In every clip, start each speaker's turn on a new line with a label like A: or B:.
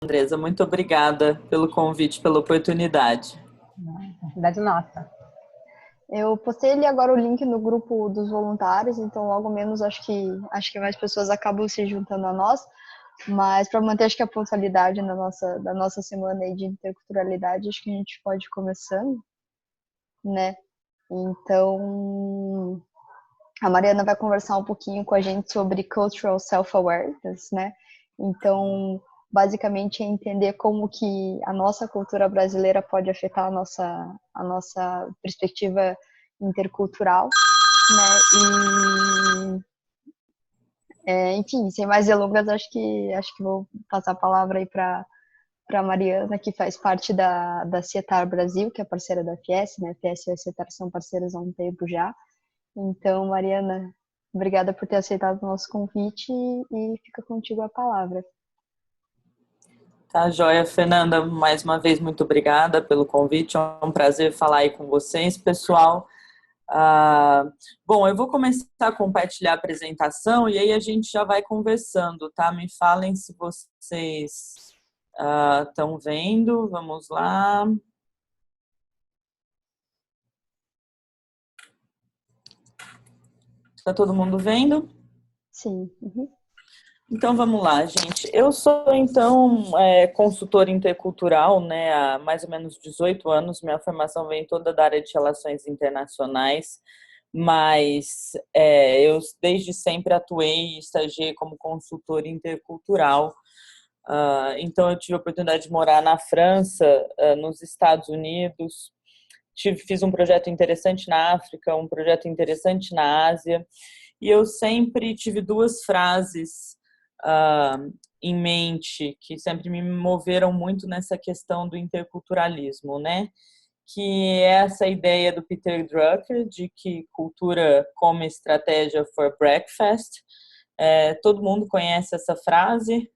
A: Andresa, muito obrigada pelo convite, pela oportunidade.
B: Verdade nossa. Eu postei ali agora o link no grupo dos voluntários, então logo menos acho que mais pessoas acabam se juntando a nós, mas para manter acho que a pontualidade da nossa semana aí de interculturalidade, acho que a gente pode ir começando, né? Então, a Mariana vai conversar um pouquinho com a gente sobre cultural self-awareness, né? Então, basicamente é entender como que a nossa cultura brasileira pode afetar a nossa perspectiva intercultural, né? Enfim, sem mais delongas, acho que vou passar a palavra aí para Mariana, que faz parte da CETAR Brasil, que é parceira da FIES, né? A FIES e a CETAR são parceiras há um tempo já. Então, Mariana, obrigada por ter aceitado o nosso convite e fica contigo a palavra.
A: Tá, joia. Fernanda, mais uma vez, muito obrigada pelo convite. É um prazer falar aí com vocês, pessoal. Bom, eu vou começar a compartilhar a apresentação e aí a gente já vai conversando, tá? Me falem se vocês estão vendo. Vamos lá. Está todo mundo vendo?
B: Sim. Uhum.
A: Então vamos lá, gente. Eu sou então consultora intercultural, né, há mais ou menos 18 anos. Minha formação vem toda da área de relações internacionais, mas eu desde sempre atuei e estagiei como consultora intercultural. Então eu tive a oportunidade de morar na França, nos Estados Unidos. Fiz um projeto interessante na África, um projeto interessante na Ásia. E eu sempre tive duas frases em mente que sempre me moveram muito nessa questão do interculturalismo, né? Que é essa ideia do Peter Drucker de que cultura como estratégia for breakfast. Todo mundo conhece essa frase.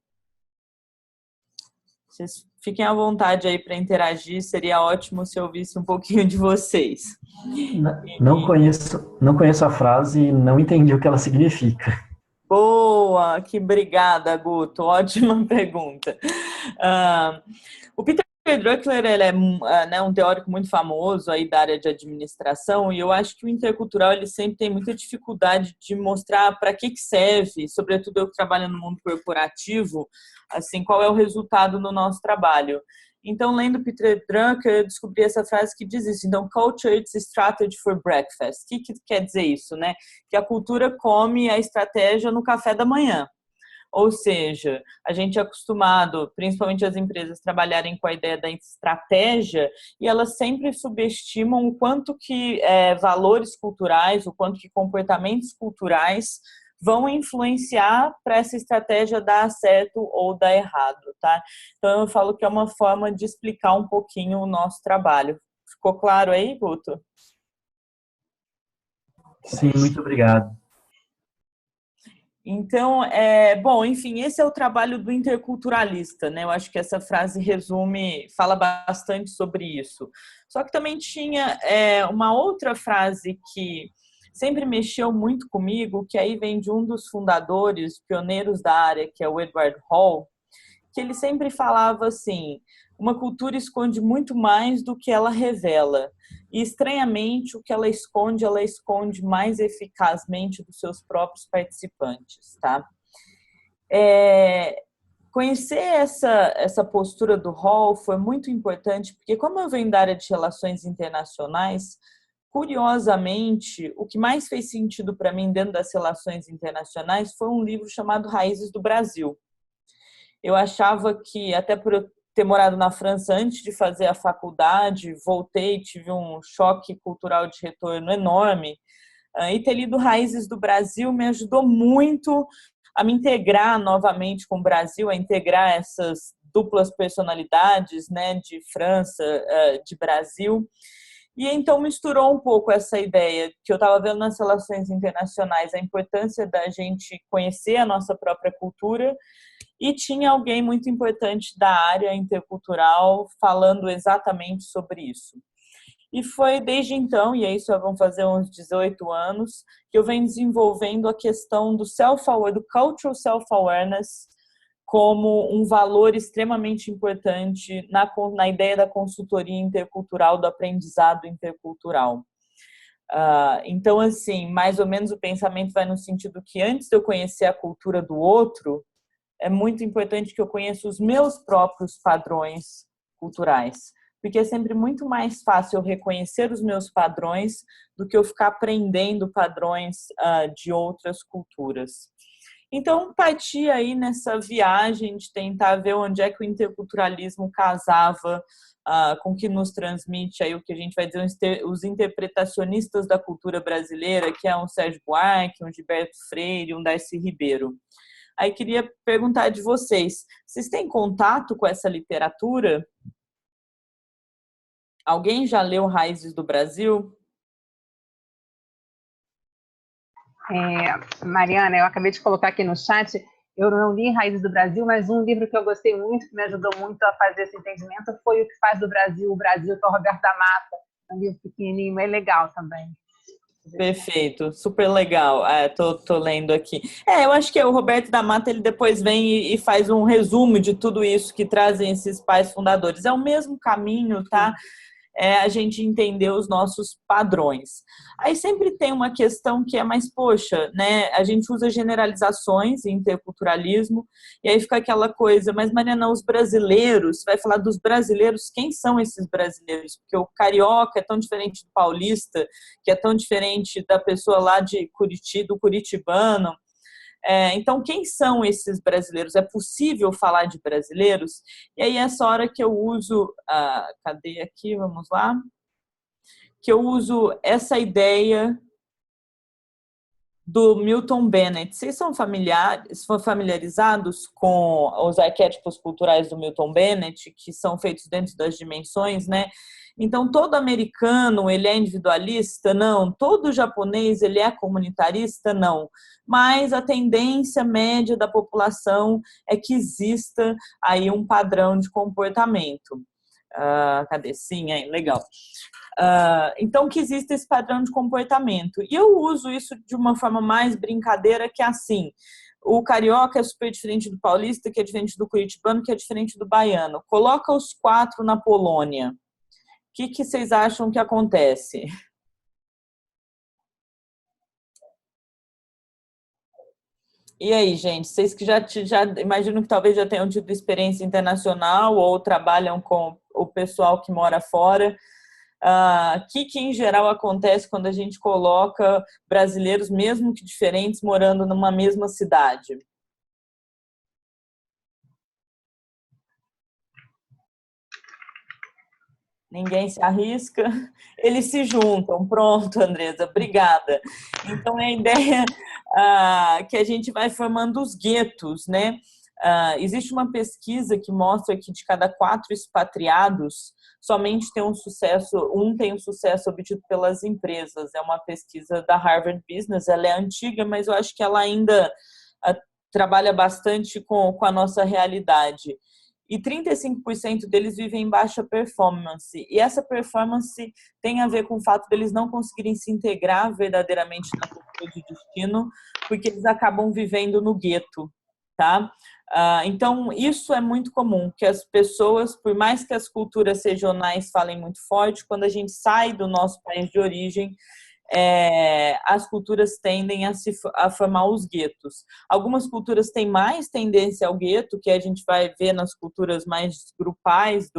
A: Vocês fiquem à vontade aí para interagir, seria ótimo se eu ouvisse um pouquinho de vocês.
C: Não conheço a frase e não entendi o que ela significa.
A: Boa, que obrigada, Guto. Ótima pergunta. O Peter Drucker ele é né, um teórico muito famoso aí da área de administração e eu acho que o intercultural ele sempre tem muita dificuldade de mostrar para que serve, sobretudo eu que trabalho no mundo corporativo, assim, qual é o resultado no nosso trabalho. Então, lendo Peter Drucker, eu descobri essa frase que diz isso. Então, culture is strategy for breakfast. O que quer dizer isso, né? Que a cultura come a estratégia no café da manhã. Ou seja, a gente é acostumado, principalmente as empresas, trabalharem com a ideia da estratégia e elas sempre subestimam o quanto que valores culturais, o quanto que comportamentos culturais vão influenciar para essa estratégia dar certo ou dar errado, tá? Então, eu falo que é uma forma de explicar um pouquinho o nosso trabalho. Ficou claro aí, Guto?
C: Sim, muito obrigado.
A: Então, bom, enfim, esse é o trabalho do interculturalista, né? Eu acho que essa frase fala bastante sobre isso. Só que também tinha uma outra frase que sempre mexeu muito comigo, que aí vem de um dos fundadores, pioneiros da área, que é o Edward Hall, que ele sempre falava assim: uma cultura esconde muito mais do que ela revela. E, estranhamente, o que ela esconde mais eficazmente dos seus próprios participantes, tá? Conhecer essa postura do Hall foi muito importante, porque como eu venho da área de relações internacionais, curiosamente, o que mais fez sentido para mim dentro das relações internacionais foi um livro chamado Raízes do Brasil. Eu achava que, até por eu ter morado na França antes de fazer a faculdade, voltei, tive um choque cultural de retorno enorme, e ter lido Raízes do Brasil me ajudou muito a me integrar novamente com o Brasil, a integrar essas duplas personalidades, né, de França, de Brasil. E então misturou um pouco essa ideia que eu estava vendo nas relações internacionais, a importância da gente conhecer a nossa própria cultura, e tinha alguém muito importante da área intercultural falando exatamente sobre isso. E foi desde então, e aí só vão fazer uns 18 anos, que eu venho desenvolvendo a questão do cultural self-awareness como um valor extremamente importante na ideia da consultoria intercultural, do aprendizado intercultural. Então, assim, mais ou menos o pensamento vai no sentido que antes de eu conhecer a cultura do outro, é muito importante que eu conheça os meus próprios padrões culturais, porque é sempre muito mais fácil eu reconhecer os meus padrões do que eu ficar aprendendo padrões de outras culturas. Então, parti aí nessa viagem de tentar ver onde é que o interculturalismo casava com o que nos transmite aí o que a gente vai dizer os interpretacionistas da cultura brasileira, que é um Sérgio Buarque, um Gilberto Freire, um Darcy Ribeiro. Aí queria perguntar de vocês têm contato com essa literatura? Alguém já leu Raízes do Brasil?
D: Mariana, eu acabei de colocar aqui no chat, eu não li Raízes do Brasil, mas um livro que eu gostei muito, que me ajudou muito a fazer esse entendimento, foi O que faz do Brasil o Brasil, que é o Roberto da Mata. É um livro pequenininho, é legal também.
A: Perfeito, super legal. Tô lendo aqui. Eu acho que o Roberto da Mata, ele depois vem e faz um resumo de tudo isso que trazem esses pais fundadores. É o mesmo caminho, tá? A gente entender os nossos padrões. Aí sempre tem uma questão que é mais, poxa, né? A gente usa generalizações em interculturalismo, e aí fica aquela coisa, mas Mariana, os brasileiros, vai falar dos brasileiros, quem são esses brasileiros? Porque o carioca é tão diferente do paulista, que é tão diferente da pessoa lá de Curitiba, do curitibano. Então, quem são esses brasileiros? É possível falar de brasileiros? E aí, essa hora que eu uso... cadê aqui? Vamos lá. Que eu uso essa ideia do Milton Bennett. Vocês são familiarizados com os arquétipos culturais do Milton Bennett, que são feitos dentro das dimensões, né? Então, todo americano, ele é individualista? Não. Todo japonês, ele é comunitarista? Não. Mas a tendência média da população é que exista aí um padrão de comportamento. Cadê? Sim, legal. Então, que existe esse padrão de comportamento. E eu uso isso de uma forma mais brincadeira, que é assim: o carioca é super diferente do paulista, que é diferente do curitibano, que é diferente do baiano. Coloca os 4 na Polônia. O que vocês acham que acontece? E aí, gente, vocês que já imagino que talvez já tenham tido experiência internacional ou trabalham com o pessoal que mora fora, que em geral acontece quando a gente coloca brasileiros, mesmo que diferentes, morando numa mesma cidade? Ninguém se arrisca, eles se juntam. Pronto, Andresa, obrigada. Então, é a ideia que a gente vai formando os guetos, né? Existe uma pesquisa que mostra que de cada 4 expatriados, somente tem tem um sucesso obtido pelas empresas. É uma pesquisa da Harvard Business, ela é antiga, mas eu acho que ela ainda trabalha bastante com a nossa realidade. E 35% deles vivem em baixa performance. E essa performance tem a ver com o fato deles não conseguirem se integrar verdadeiramente na cultura de destino, porque eles acabam vivendo no gueto, tá? Então, isso é muito comum, que as pessoas, por mais que as culturas regionais falem muito forte, quando a gente sai do nosso país de origem, as culturas tendem a formar os guetos. Algumas culturas têm mais tendência ao gueto, que a gente vai ver nas culturas mais grupais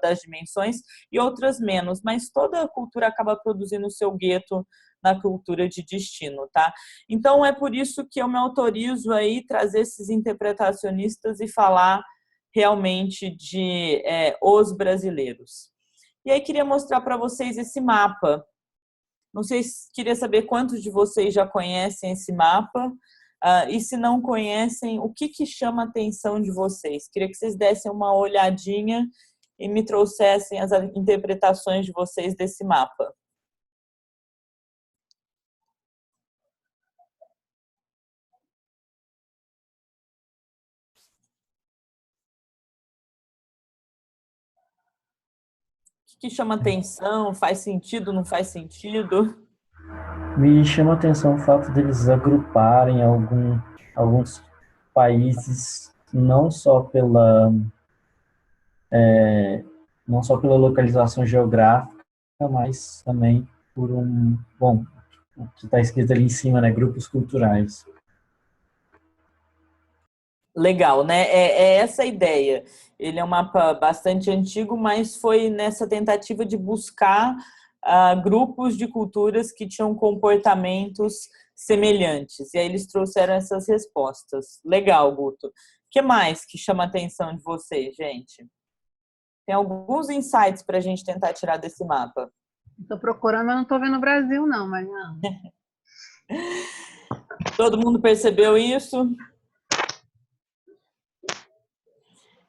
A: das dimensões, e outras menos, mas toda cultura acaba produzindo o seu gueto na cultura de destino, tá? Então, é por isso que eu me autorizo aí trazer esses interpretacionistas e falar realmente de os brasileiros. E aí, queria mostrar para vocês esse mapa. Não sei queria saber quantos de vocês já conhecem esse mapa, e se não conhecem, o que chama a atenção de vocês? Queria que vocês dessem uma olhadinha e me trouxessem as interpretações de vocês desse mapa. O que chama atenção? Faz sentido, não faz sentido?
C: Me chama a atenção o fato deles agruparem alguns países não só não só pela localização geográfica, mas também por bom, o que está escrito ali em cima, né, grupos culturais.
A: Legal, né? É essa a ideia. Ele é um mapa bastante antigo, mas foi nessa tentativa de buscar grupos de culturas que tinham comportamentos semelhantes. E aí eles trouxeram essas respostas. Legal, Guto. O que mais que chama a atenção de vocês, gente? Tem alguns insights para a gente tentar tirar desse mapa.
D: Estou procurando, mas não estou vendo o Brasil, não, Mariana.
A: Todo mundo percebeu isso?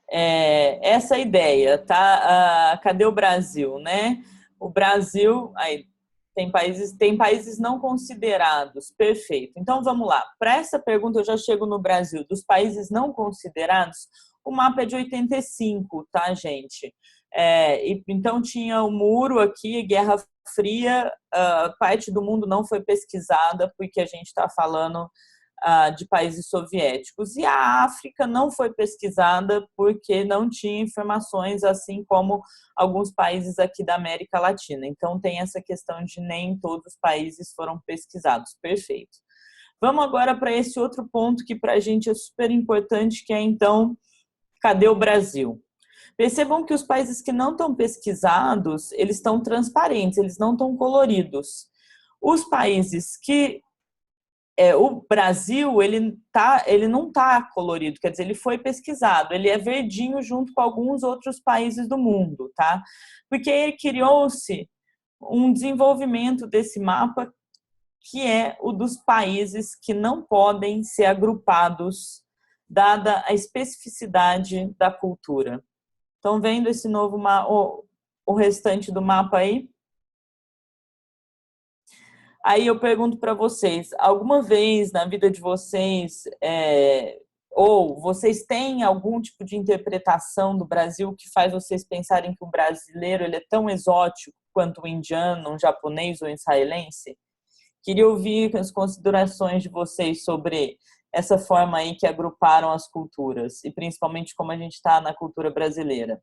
A: Essa ideia, tá? Cadê o Brasil, né? O Brasil, aí tem países não considerados, perfeito. Então vamos lá. Para essa pergunta eu já chego no Brasil. Dos países não considerados, o mapa é de 85, tá, gente? Então tinha o muro aqui, Guerra Fria, parte do mundo não foi pesquisada porque a gente está falando de países soviéticos. E a África não foi pesquisada porque não tinha informações, assim como alguns países aqui da América Latina. Então, tem essa questão de nem todos os países foram pesquisados. Perfeito. Vamos agora para esse outro ponto que para a gente é super importante, que é, então, cadê o Brasil? Percebam que os países que não estão pesquisados, eles estão transparentes, eles não estão coloridos. Os países que o Brasil, ele não está colorido, quer dizer, ele foi pesquisado, ele é verdinho junto com alguns outros países do mundo, tá? Porque criou-se um desenvolvimento desse mapa que é o dos países que não podem ser agrupados, dada a especificidade da cultura. Estão vendo esse novo o restante do mapa aí? Aí eu pergunto para vocês, alguma vez na vida de vocês, ou vocês têm algum tipo de interpretação do Brasil que faz vocês pensarem que o brasileiro ele é tão exótico quanto o indiano, um japonês ou um israelense? Queria ouvir as considerações de vocês sobre essa forma aí que agruparam as culturas, e principalmente como a gente está na cultura brasileira.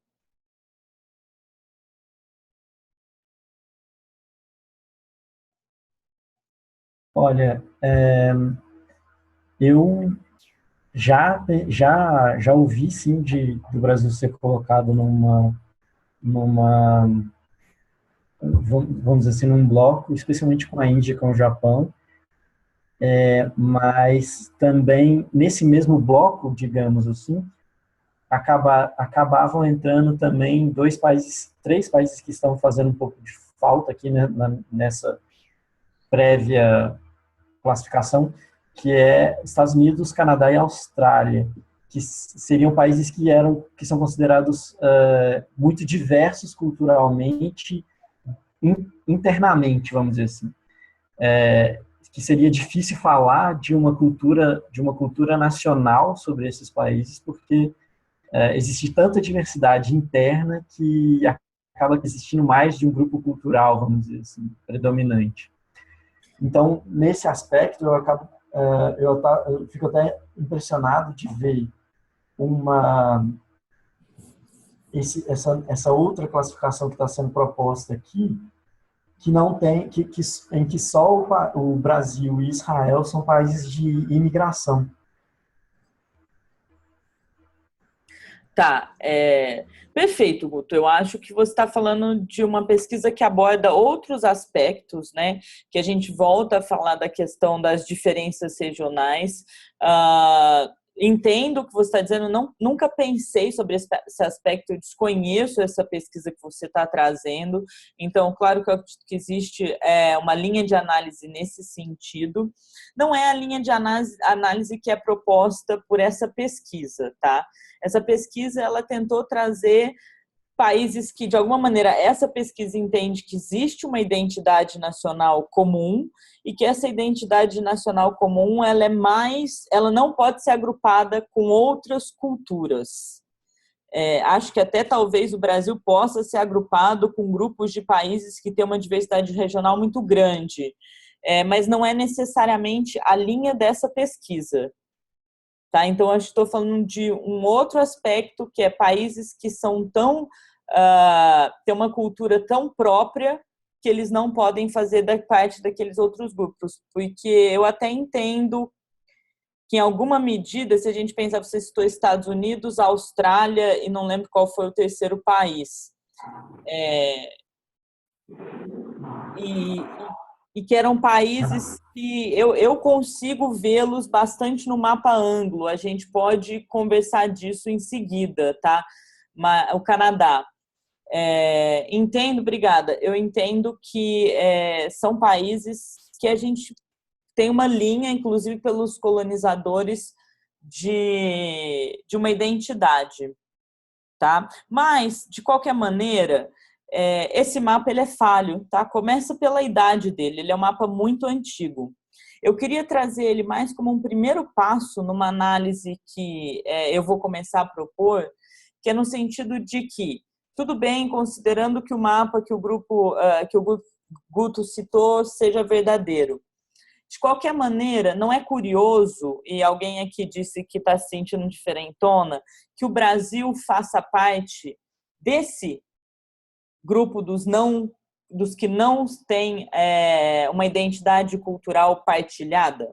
C: Olha, eu já ouvi, sim, do Brasil ser colocado vamos dizer assim, num bloco, especialmente com a Índia e com o Japão, mas também nesse mesmo bloco, digamos assim, acabavam entrando também três países que estão fazendo um pouco de falta aqui, né, nessa prévia classificação, que é Estados Unidos, Canadá e Austrália, que seriam países que são considerados muito diversos culturalmente, internamente, vamos dizer assim. Que seria difícil falar de uma cultura nacional sobre esses países, porque existe tanta diversidade interna que acaba existindo mais de um grupo cultural, vamos dizer assim, predominante. Então, nesse aspecto, eu fico até impressionado de ver essa outra classificação que está sendo proposta aqui, que não tem, em que só o Brasil e Israel são países de imigração.
A: Tá, perfeito, Guto. Eu acho que você está falando de uma pesquisa que aborda outros aspectos, né? Que a gente volta a falar da questão das diferenças regionais. Entendo o que você está dizendo, nunca pensei sobre esse aspecto, eu desconheço essa pesquisa que você está trazendo, então, claro que eu acredito que existe uma linha de análise nesse sentido. Não é a linha de análise que é proposta por essa pesquisa, tá? Essa pesquisa, ela tentou trazer países que, de alguma maneira, essa pesquisa entende que existe uma identidade nacional comum e que essa identidade nacional comum ela não pode ser agrupada com outras culturas. Acho que até talvez o Brasil possa ser agrupado com grupos de países que têm uma diversidade regional muito grande, mas não é necessariamente a linha dessa pesquisa. tá? Então, eu estou falando de um outro aspecto, que é países que são tão... têm uma cultura tão própria que eles não podem fazer parte daqueles outros grupos. Porque eu até entendo que, em alguma medida, se a gente pensar, você citou Estados Unidos, Austrália, e não lembro qual foi o terceiro país. E que eram países que eu consigo vê-los bastante no mapa ângulo. A gente pode conversar disso em seguida, tá? O Canadá. Entendo, obrigada. Eu entendo que são países que a gente tem uma linha, inclusive pelos colonizadores, de uma identidade, tá? Mas, de qualquer maneira, esse mapa ele é falho, tá? Começa pela idade dele, ele é um mapa muito antigo. Eu queria trazer ele mais como um primeiro passo numa análise que eu vou começar a propor, que é no sentido de que, tudo bem, considerando que o mapa que o Guto citou seja verdadeiro. De qualquer maneira, não é curioso, e alguém aqui disse que está se sentindo diferentona, que o Brasil faça parte desse grupo dos que não têm uma identidade cultural partilhada,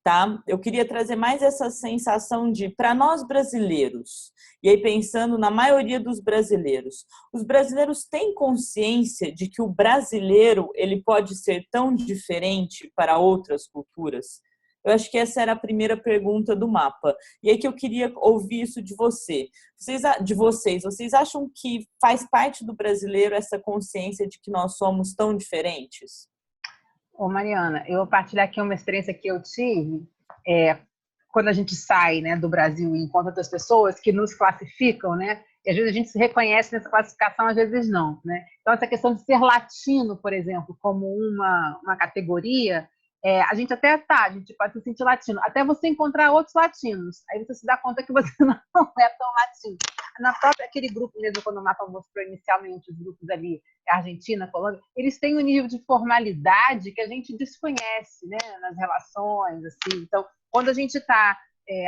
A: tá? Eu queria trazer mais essa sensação de, para nós brasileiros, e aí pensando na maioria dos brasileiros, os brasileiros têm consciência de que o brasileiro ele pode ser tão diferente para outras culturas? Eu acho que essa era a primeira pergunta do mapa. E aí que eu queria ouvir isso de vocês. Vocês acham que faz parte do brasileiro essa consciência de que nós somos tão diferentes?
D: Ô, Mariana, eu vou partilhar aqui uma experiência que eu tive quando a gente sai, né, do Brasil e encontra outras pessoas que nos classificam, né? E às vezes a gente se reconhece nessa classificação, às vezes não, né? Então, essa questão de ser latino, por exemplo, como uma categoria, a gente a gente pode se sentir latino, até você encontrar outros latinos, aí você se dá conta que você não é tão latino. Na própria, aquele grupo mesmo, quando o mapa mostrou inicialmente os grupos ali, Argentina, Colômbia, eles têm um nível de formalidade que a gente desconhece, né, nas relações, assim. Então, quando a gente está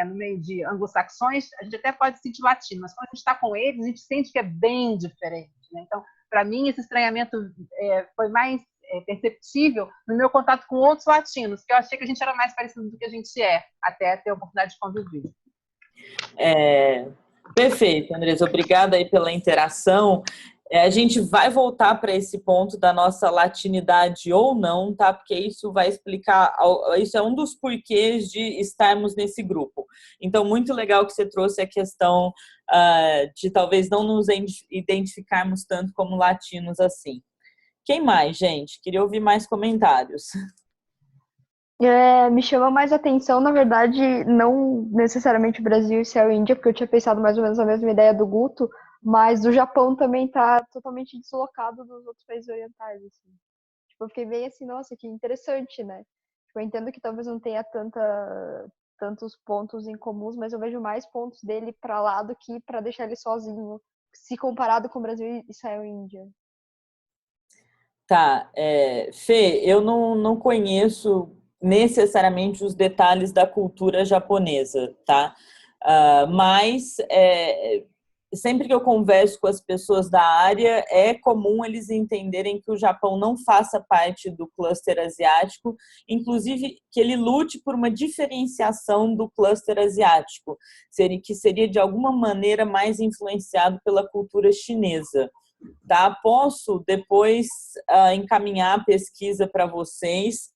D: no meio de anglo-saxões, a gente até pode se sentir latino, mas quando a gente está com eles, a gente sente que é bem diferente, né? Então, para mim, esse estranhamento foi mais perceptível no meu contato com outros latinos, que eu achei que a gente era mais parecido do que a gente até ter a oportunidade de conviver.
A: Perfeito, Andresa. Obrigada aí pela interação. A gente vai voltar para esse ponto da nossa latinidade ou não, tá? Porque isso vai explicar, isso é um dos porquês de estarmos nesse grupo. Então, muito legal que você trouxe a questão de talvez não nos identificarmos tanto como latinos assim. Quem mais, gente? Queria ouvir mais comentários.
B: Me chama mais atenção, na verdade, não necessariamente o Brasil e a Índia, porque eu tinha pensado mais ou menos a mesma ideia do Guto, mas o Japão também está totalmente deslocado dos outros países orientais, assim. Tipo, eu fiquei bem assim, nossa, que interessante, né? Tipo, eu entendo que talvez não tenha tantos pontos em comuns, mas eu vejo mais pontos dele para lá do que para deixar ele sozinho, se comparado com o Brasil, Israel e Índia.
A: Tá, Fê, eu não conheço necessariamente os detalhes da cultura japonesa, tá? Mas sempre que eu converso com as pessoas da área, é comum eles entenderem que o Japão não faça parte do cluster asiático, inclusive que ele lute por uma diferenciação do cluster asiático, que seria de alguma maneira mais influenciado pela cultura chinesa. Tá? Posso depois encaminhar a pesquisa para vocês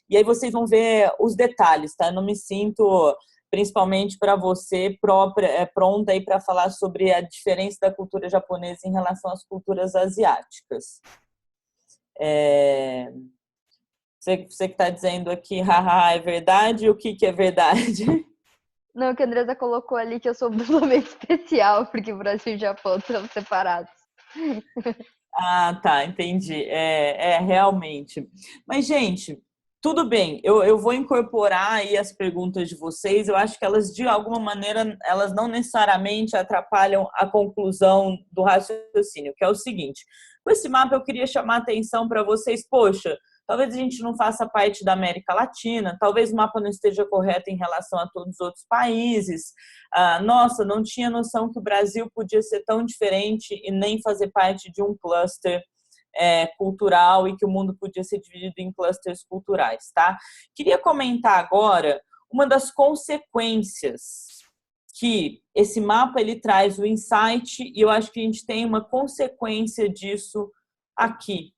A: e aí vocês vão ver os detalhes, tá? Eu não me sinto, principalmente para você, pronta aí para falar sobre a diferença da cultura japonesa em relação às culturas asiáticas. Você que está dizendo aqui, haha, é verdade? O que é verdade?
B: Não, que a Andresa colocou ali que eu sou duplamente especial, porque o Brasil e o Japão estão separados.
A: Ah, tá, entendi. Realmente. Mas, gente, tudo bem. Eu vou incorporar aí as perguntas de vocês. Eu acho que elas, de alguma maneira, elas não necessariamente atrapalham a conclusão do raciocínio, que é o seguinte. Com esse mapa, eu queria chamar a atenção para vocês. Poxa, talvez a gente não faça parte da América Latina, talvez o mapa não esteja correto em relação a todos os outros países. Nossa, não tinha noção que o Brasil podia ser tão diferente e nem fazer parte de um cluster cultural e que o mundo podia ser dividido em clusters culturais, tá? Queria comentar agora uma das consequências que esse mapa ele traz, o insight, e eu acho que a gente tem uma consequência disso aqui,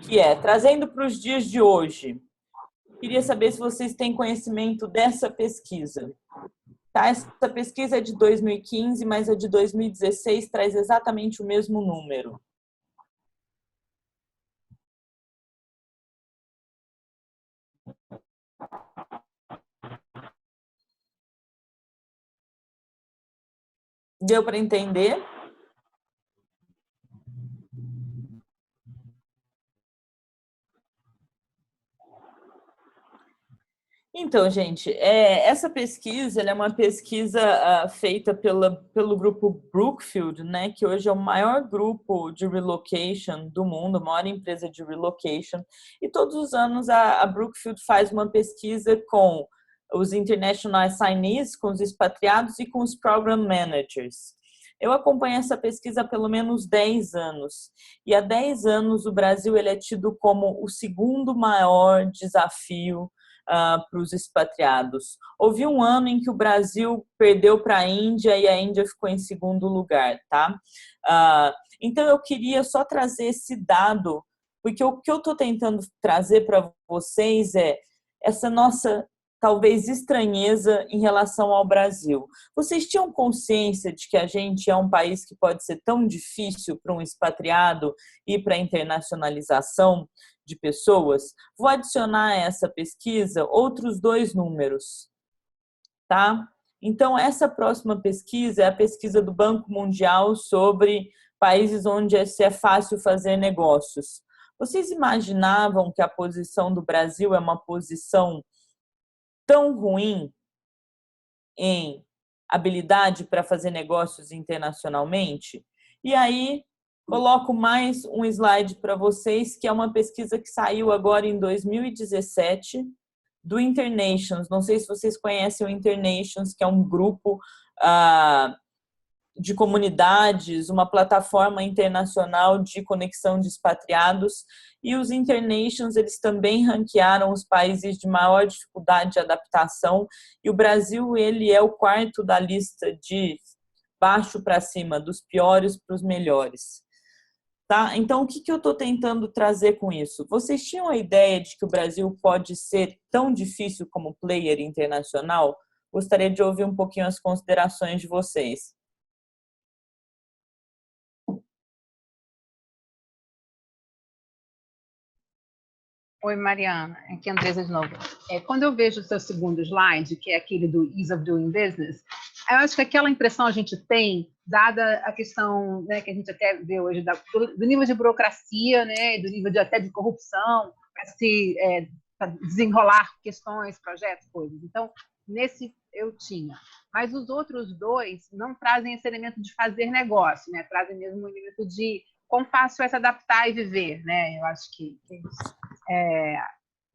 A: que trazendo para os dias de hoje. Queria saber se vocês têm conhecimento dessa pesquisa. Tá? Essa pesquisa é de 2015, mas a de 2016 traz exatamente o mesmo número. Deu para entender? Então, gente, essa pesquisa ela é uma pesquisa feita pelo grupo Brookfield, né, que hoje é o maior grupo de relocation do mundo, a maior empresa de relocation. E todos os anos a Brookfield faz uma pesquisa com os international assignees, com os expatriados e com os program managers. Eu acompanho essa pesquisa há pelo menos 10 anos. E há 10 anos o Brasil ele é tido como o segundo maior desafio para os expatriados. Houve um ano em que o Brasil perdeu para a Índia e a Índia ficou em segundo lugar, tá? Então eu queria só trazer esse dado, porque o que eu estou tentando trazer para vocês é essa nossa talvez estranheza em relação ao Brasil. Vocês tinham consciência de que a gente é um país que pode ser tão difícil para um expatriado ir para a internacionalização de pessoas? Vou adicionar a essa pesquisa outros 2 números, tá? Então, essa próxima pesquisa é a pesquisa do Banco Mundial sobre países onde é fácil fazer negócios. Vocês imaginavam que a posição do Brasil é uma posição tão ruim em habilidade para fazer negócios internacionalmente? E aí, coloco mais um slide para vocês, que é uma pesquisa que saiu agora em 2017, do Internations. Não sei se vocês conhecem o Internations, que é um grupo de comunidades, uma plataforma internacional de conexão de expatriados, e os Internations, eles também ranquearam os países de maior dificuldade de adaptação, e o Brasil, ele é o 4º da lista de baixo para cima, dos piores para os melhores. Tá? Então, o que eu estou tentando trazer com isso? Vocês tinham a ideia de que o Brasil pode ser tão difícil como player internacional? Gostaria de ouvir um pouquinho as considerações de vocês.
D: Oi, Mariana, aqui é a Andresa de novo. Quando eu vejo o seu segundo slide, que é aquele do Ease of Doing Business, eu acho que aquela impressão a gente tem, dada a questão, né, que a gente até vê hoje, do nível de burocracia, né, do nível até de corrupção, para se desenrolar questões, projetos, coisas. Então, nesse eu tinha. Mas os outros 2 não trazem esse elemento de fazer negócio, né, trazem mesmo o elemento de quão fácil é se adaptar e viver, né? Eu acho que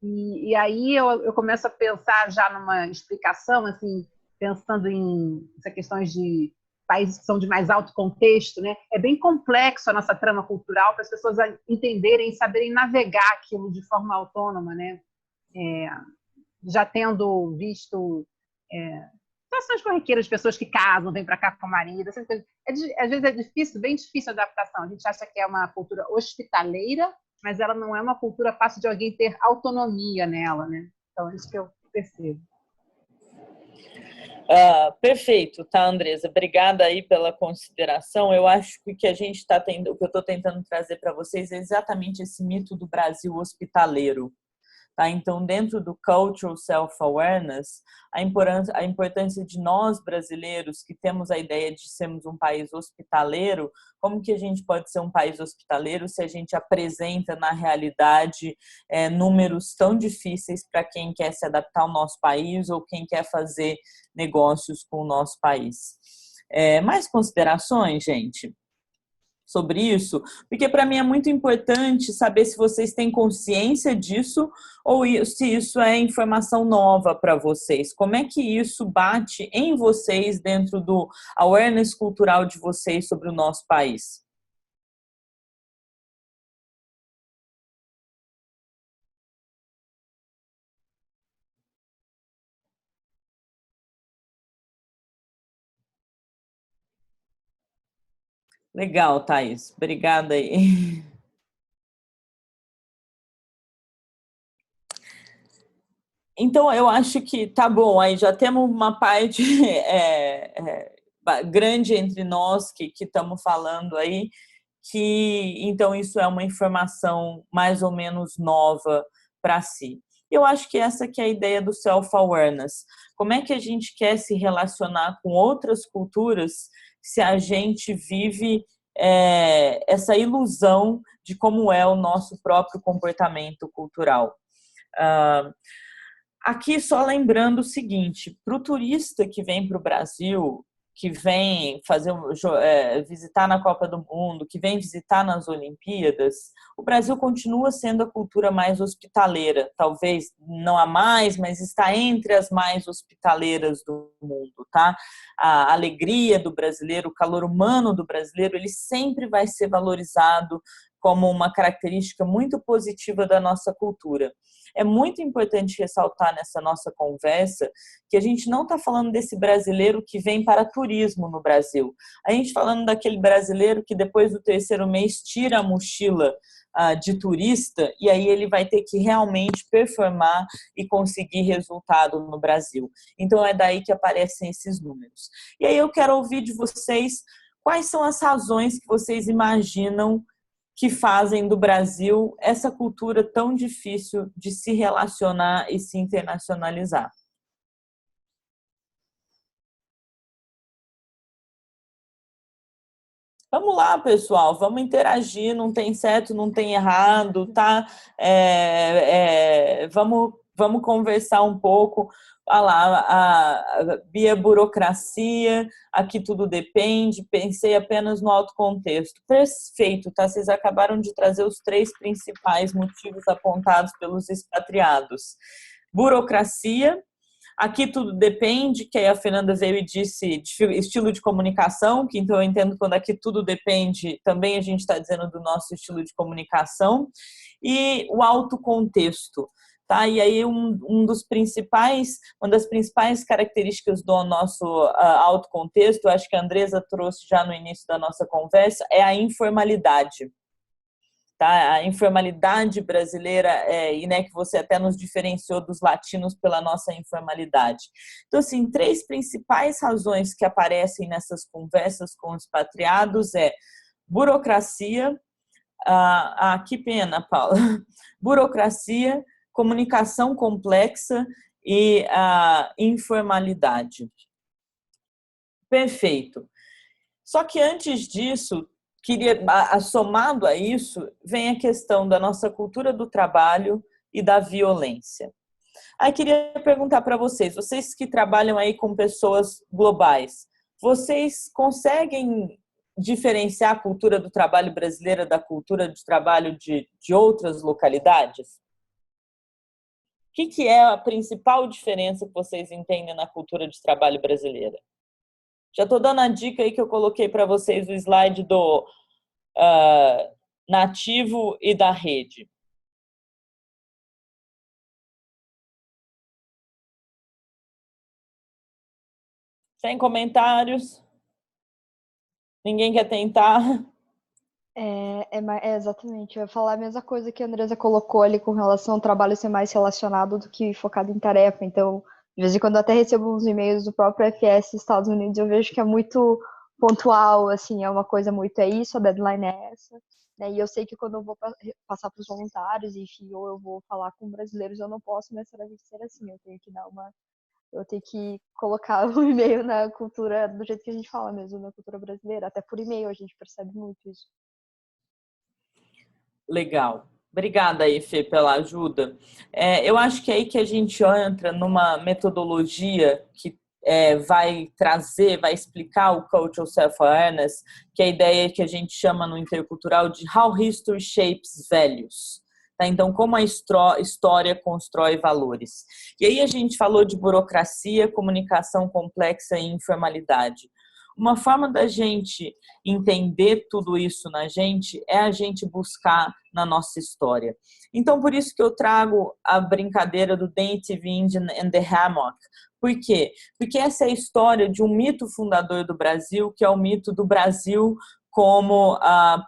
D: e aí eu começo a pensar já numa explicação, assim, pensando em essas questões de países que são de mais alto contexto, né? É bem complexo a nossa trama cultural para as pessoas entenderem e saberem navegar aquilo de forma autônoma, né? Já tendo visto situações corriqueiras de pessoas que casam, vêm para cá com o marido, essas coisas. Às vezes é difícil, bem difícil a adaptação. A gente acha que é uma cultura hospitaleira, mas ela não é uma cultura fácil de alguém ter autonomia nela, né? Então, é isso que eu percebo.
A: Perfeito, tá, Andresa? Obrigada aí pela consideração. Eu acho que o que a gente está tendo, o que eu estou tentando trazer para vocês é exatamente esse mito do Brasil hospitaleiro. Tá? Então, dentro do Cultural Self-Awareness, a importância de nós, brasileiros, que temos a ideia de sermos um país hospitaleiro, como que a gente pode ser um país hospitaleiro se a gente apresenta, na realidade, números tão difíceis para quem quer se adaptar ao nosso país ou quem quer fazer negócios com o nosso país? Mais considerações, gente? sobre isso? Porque para mim é muito importante saber se vocês têm consciência disso ou se isso é informação nova para vocês. Como é que isso bate em vocês dentro do awareness cultural de vocês sobre o nosso país? Legal, Thaís. Obrigada aí. Então, eu acho que tá bom, aí já temos uma parte grande entre nós que estamos falando aí, que então isso é uma informação mais ou menos nova para si. Eu acho que essa que é a ideia do self-awareness. Como é que a gente quer se relacionar com outras culturas se a gente vive essa ilusão de como é o nosso próprio comportamento cultural? Aqui só lembrando o seguinte, para o turista que vem para o Brasil, que vem visitar na Copa do Mundo, que vem visitar nas Olimpíadas, o Brasil continua sendo a cultura mais hospitaleira, talvez não a mais, mas está entre as mais hospitaleiras do mundo, tá? A alegria do brasileiro, o calor humano do brasileiro, ele sempre vai ser valorizado como uma característica muito positiva da nossa cultura. É muito importante ressaltar nessa nossa conversa que a gente não está falando desse brasileiro que vem para turismo no Brasil. A gente está falando daquele brasileiro que depois do terceiro mês tira a mochila de turista e aí ele vai ter que realmente performar e conseguir resultado no Brasil. Então é daí que aparecem esses números. E aí eu quero ouvir de vocês quais são as razões que vocês imaginam que fazem do Brasil essa cultura tão difícil de se relacionar e se internacionalizar. Vamos lá, pessoal, vamos interagir, não tem certo, não tem errado, tá? Vamos conversar um pouco. Olha lá, a Bia, burocracia, aqui tudo depende, pensei apenas no alto contexto. Perfeito, tá? Vocês acabaram de trazer os 3 principais motivos apontados pelos expatriados. Burocracia, aqui tudo depende, que aí a Fernanda veio e disse estilo de comunicação, que então eu entendo quando aqui tudo depende, também a gente está dizendo do nosso estilo de comunicação, e o alto contexto. Tá? E aí uma das principais características do nosso alto contexto, acho que a Andresa trouxe já no início da nossa conversa, é a informalidade. Tá? A informalidade brasileira, que você até nos diferenciou dos latinos pela nossa informalidade. Então, assim, 3 principais razões que aparecem nessas conversas com os expatriados é burocracia, que pena, Paula, burocracia, comunicação complexa e a informalidade. Perfeito. Só que antes disso, somado a isso, vem a questão da nossa cultura do trabalho e da violência. Aí queria perguntar para vocês que trabalham aí com pessoas globais, vocês conseguem diferenciar a cultura do trabalho brasileira da cultura de trabalho de outras localidades? O que é a principal diferença que vocês entendem na cultura de trabalho brasileira? Já estou dando a dica aí que eu coloquei para vocês o slide do nativo e da rede. Sem comentários? Ninguém quer tentar?
B: Exatamente. Eu ia falar a mesma coisa que a Andresa colocou ali com relação ao trabalho ser mais relacionado do que focado em tarefa. Então, de vez em quando eu até recebo uns e-mails do próprio FS Estados Unidos, eu vejo que é muito pontual, assim, é uma coisa muito, é isso, a deadline é essa. Né? E eu sei que quando eu vou passar para os voluntários, enfim, ou eu vou falar com brasileiros, eu não posso necessariamente ser assim, eu tenho que colocar o e-mail na cultura, do jeito que a gente fala mesmo, na cultura brasileira. Até por e-mail a gente percebe muito isso.
A: Legal. Obrigada aí, Fê, pela ajuda. Eu acho que é aí que a gente entra numa metodologia que vai trazer, vai explicar o Cultural Self-Awareness, que é a ideia que a gente chama no intercultural de How History Shapes Values. Tá? Então, como a história constrói valores. E aí a gente falou de burocracia, comunicação complexa e informalidade. Uma forma da gente entender tudo isso na gente é a gente buscar na nossa história. Então, por isso que eu trago a brincadeira do Native Indian and the Hammock. Por quê? Porque essa é a história de um mito fundador do Brasil, que é o mito do Brasil como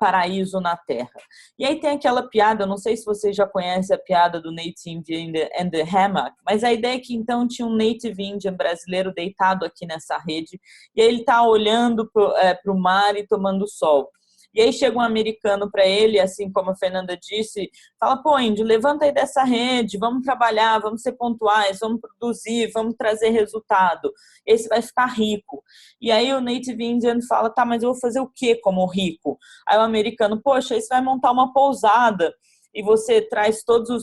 A: paraíso na Terra. E aí tem aquela piada, não sei se vocês já conhecem a piada do Native Indian and the Hammock, mas a ideia é que então tinha um Native Indian brasileiro deitado aqui nessa rede, e aí ele está olhando para o mar e tomando sol. E aí chega um americano para ele, assim como a Fernanda disse, fala, pô, índio, levanta aí dessa rede, vamos trabalhar, vamos ser pontuais, vamos produzir, vamos trazer resultado. Esse vai ficar rico. E aí o Native Indian fala, tá, mas eu vou fazer o quê como rico? Aí o americano, poxa, aí você vai montar uma pousada e você traz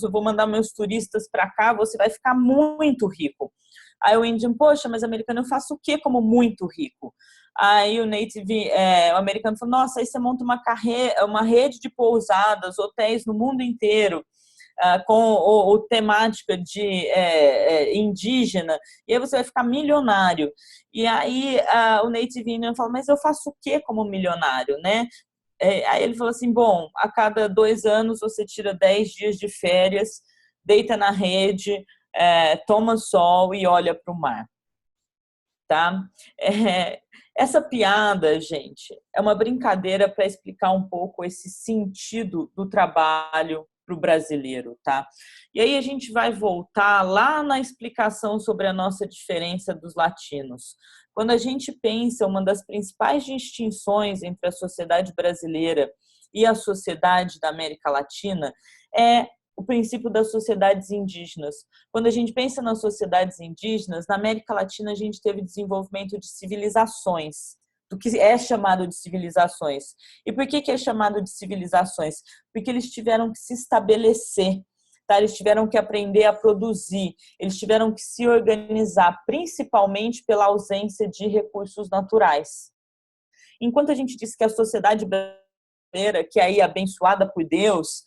A: vou mandar meus turistas para cá, você vai ficar muito rico. Aí o Indian, poxa, mas americano, eu faço o quê como muito rico? Aí o o americano falou, nossa, aí você monta uma rede de pousadas, hotéis no mundo inteiro, com temática de indígena, e aí você vai ficar milionário. E aí o Native Indian falou, mas eu faço o quê como milionário, né? Aí ele falou assim, bom, a cada 2 anos você tira 10 dias de férias, deita na rede, toma sol e olha para o mar. Tá? Essa piada, gente, é uma brincadeira para explicar um pouco esse sentido do trabalho para o brasileiro, tá? E aí a gente vai voltar lá na explicação sobre a nossa diferença dos latinos. Quando a gente pensa, uma das principais distinções entre a sociedade brasileira e a sociedade da América Latina é o princípio das sociedades indígenas. Quando a gente pensa nas sociedades indígenas, na América Latina a gente teve desenvolvimento de civilizações, do que é chamado de civilizações. E por que é chamado de civilizações? Porque eles tiveram que se estabelecer, tá? Eles tiveram que aprender a produzir, eles tiveram que se organizar, principalmente pela ausência de recursos naturais. Enquanto a gente diz que a sociedade brasileira, que é aí abençoada por Deus,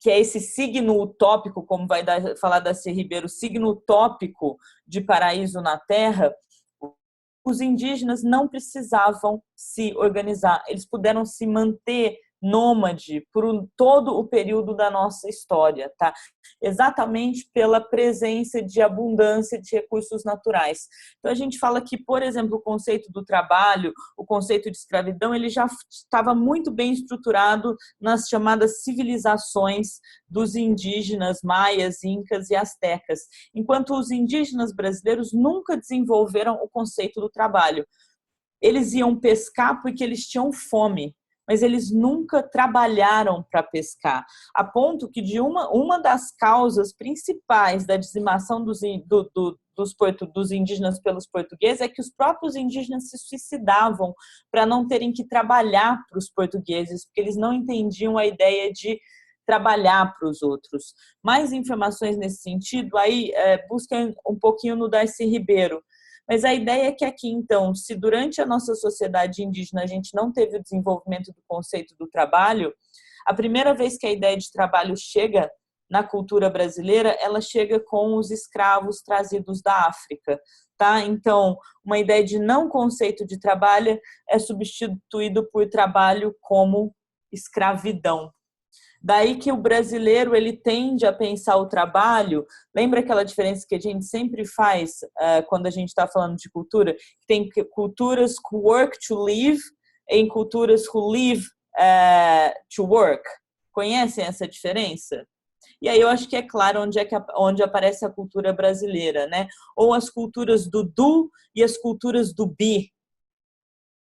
A: que é esse signo utópico, como vai falar Darcy Ribeiro, signo utópico de paraíso na Terra, os indígenas não precisavam se organizar, eles puderam se manter nômade por todo o período da nossa história, tá? Exatamente pela presença de abundância de recursos naturais. Então a gente fala que, por exemplo, o conceito do trabalho, o conceito de escravidão, ele já estava muito bem estruturado nas chamadas civilizações dos indígenas maias, incas e astecas, enquanto os indígenas brasileiros nunca desenvolveram o conceito do trabalho. Eles iam pescar porque eles tinham fome, mas eles nunca trabalharam para pescar, a ponto que de uma das causas principais da dizimação dos indígenas pelos portugueses é que os próprios indígenas se suicidavam para não terem que trabalhar para os portugueses, porque eles não entendiam a ideia de trabalhar para os outros. Mais informações nesse sentido, aí busquem um pouquinho no Darcy Ribeiro. Mas a ideia é que aqui, então, se durante a nossa sociedade indígena a gente não teve o desenvolvimento do conceito do trabalho, a primeira vez que a ideia de trabalho chega na cultura brasileira, ela chega com os escravos trazidos da África, tá? Então, uma ideia de não conceito de trabalho é substituído por trabalho como escravidão. Daí que o brasileiro ele tende a pensar o trabalho, lembra aquela diferença que a gente sempre faz quando a gente está falando de cultura? Tem culturas who work to live e culturas who live to work. Conhecem essa diferença? E aí eu acho que é claro onde aparece a cultura brasileira, né? Ou as culturas do do e as culturas do be.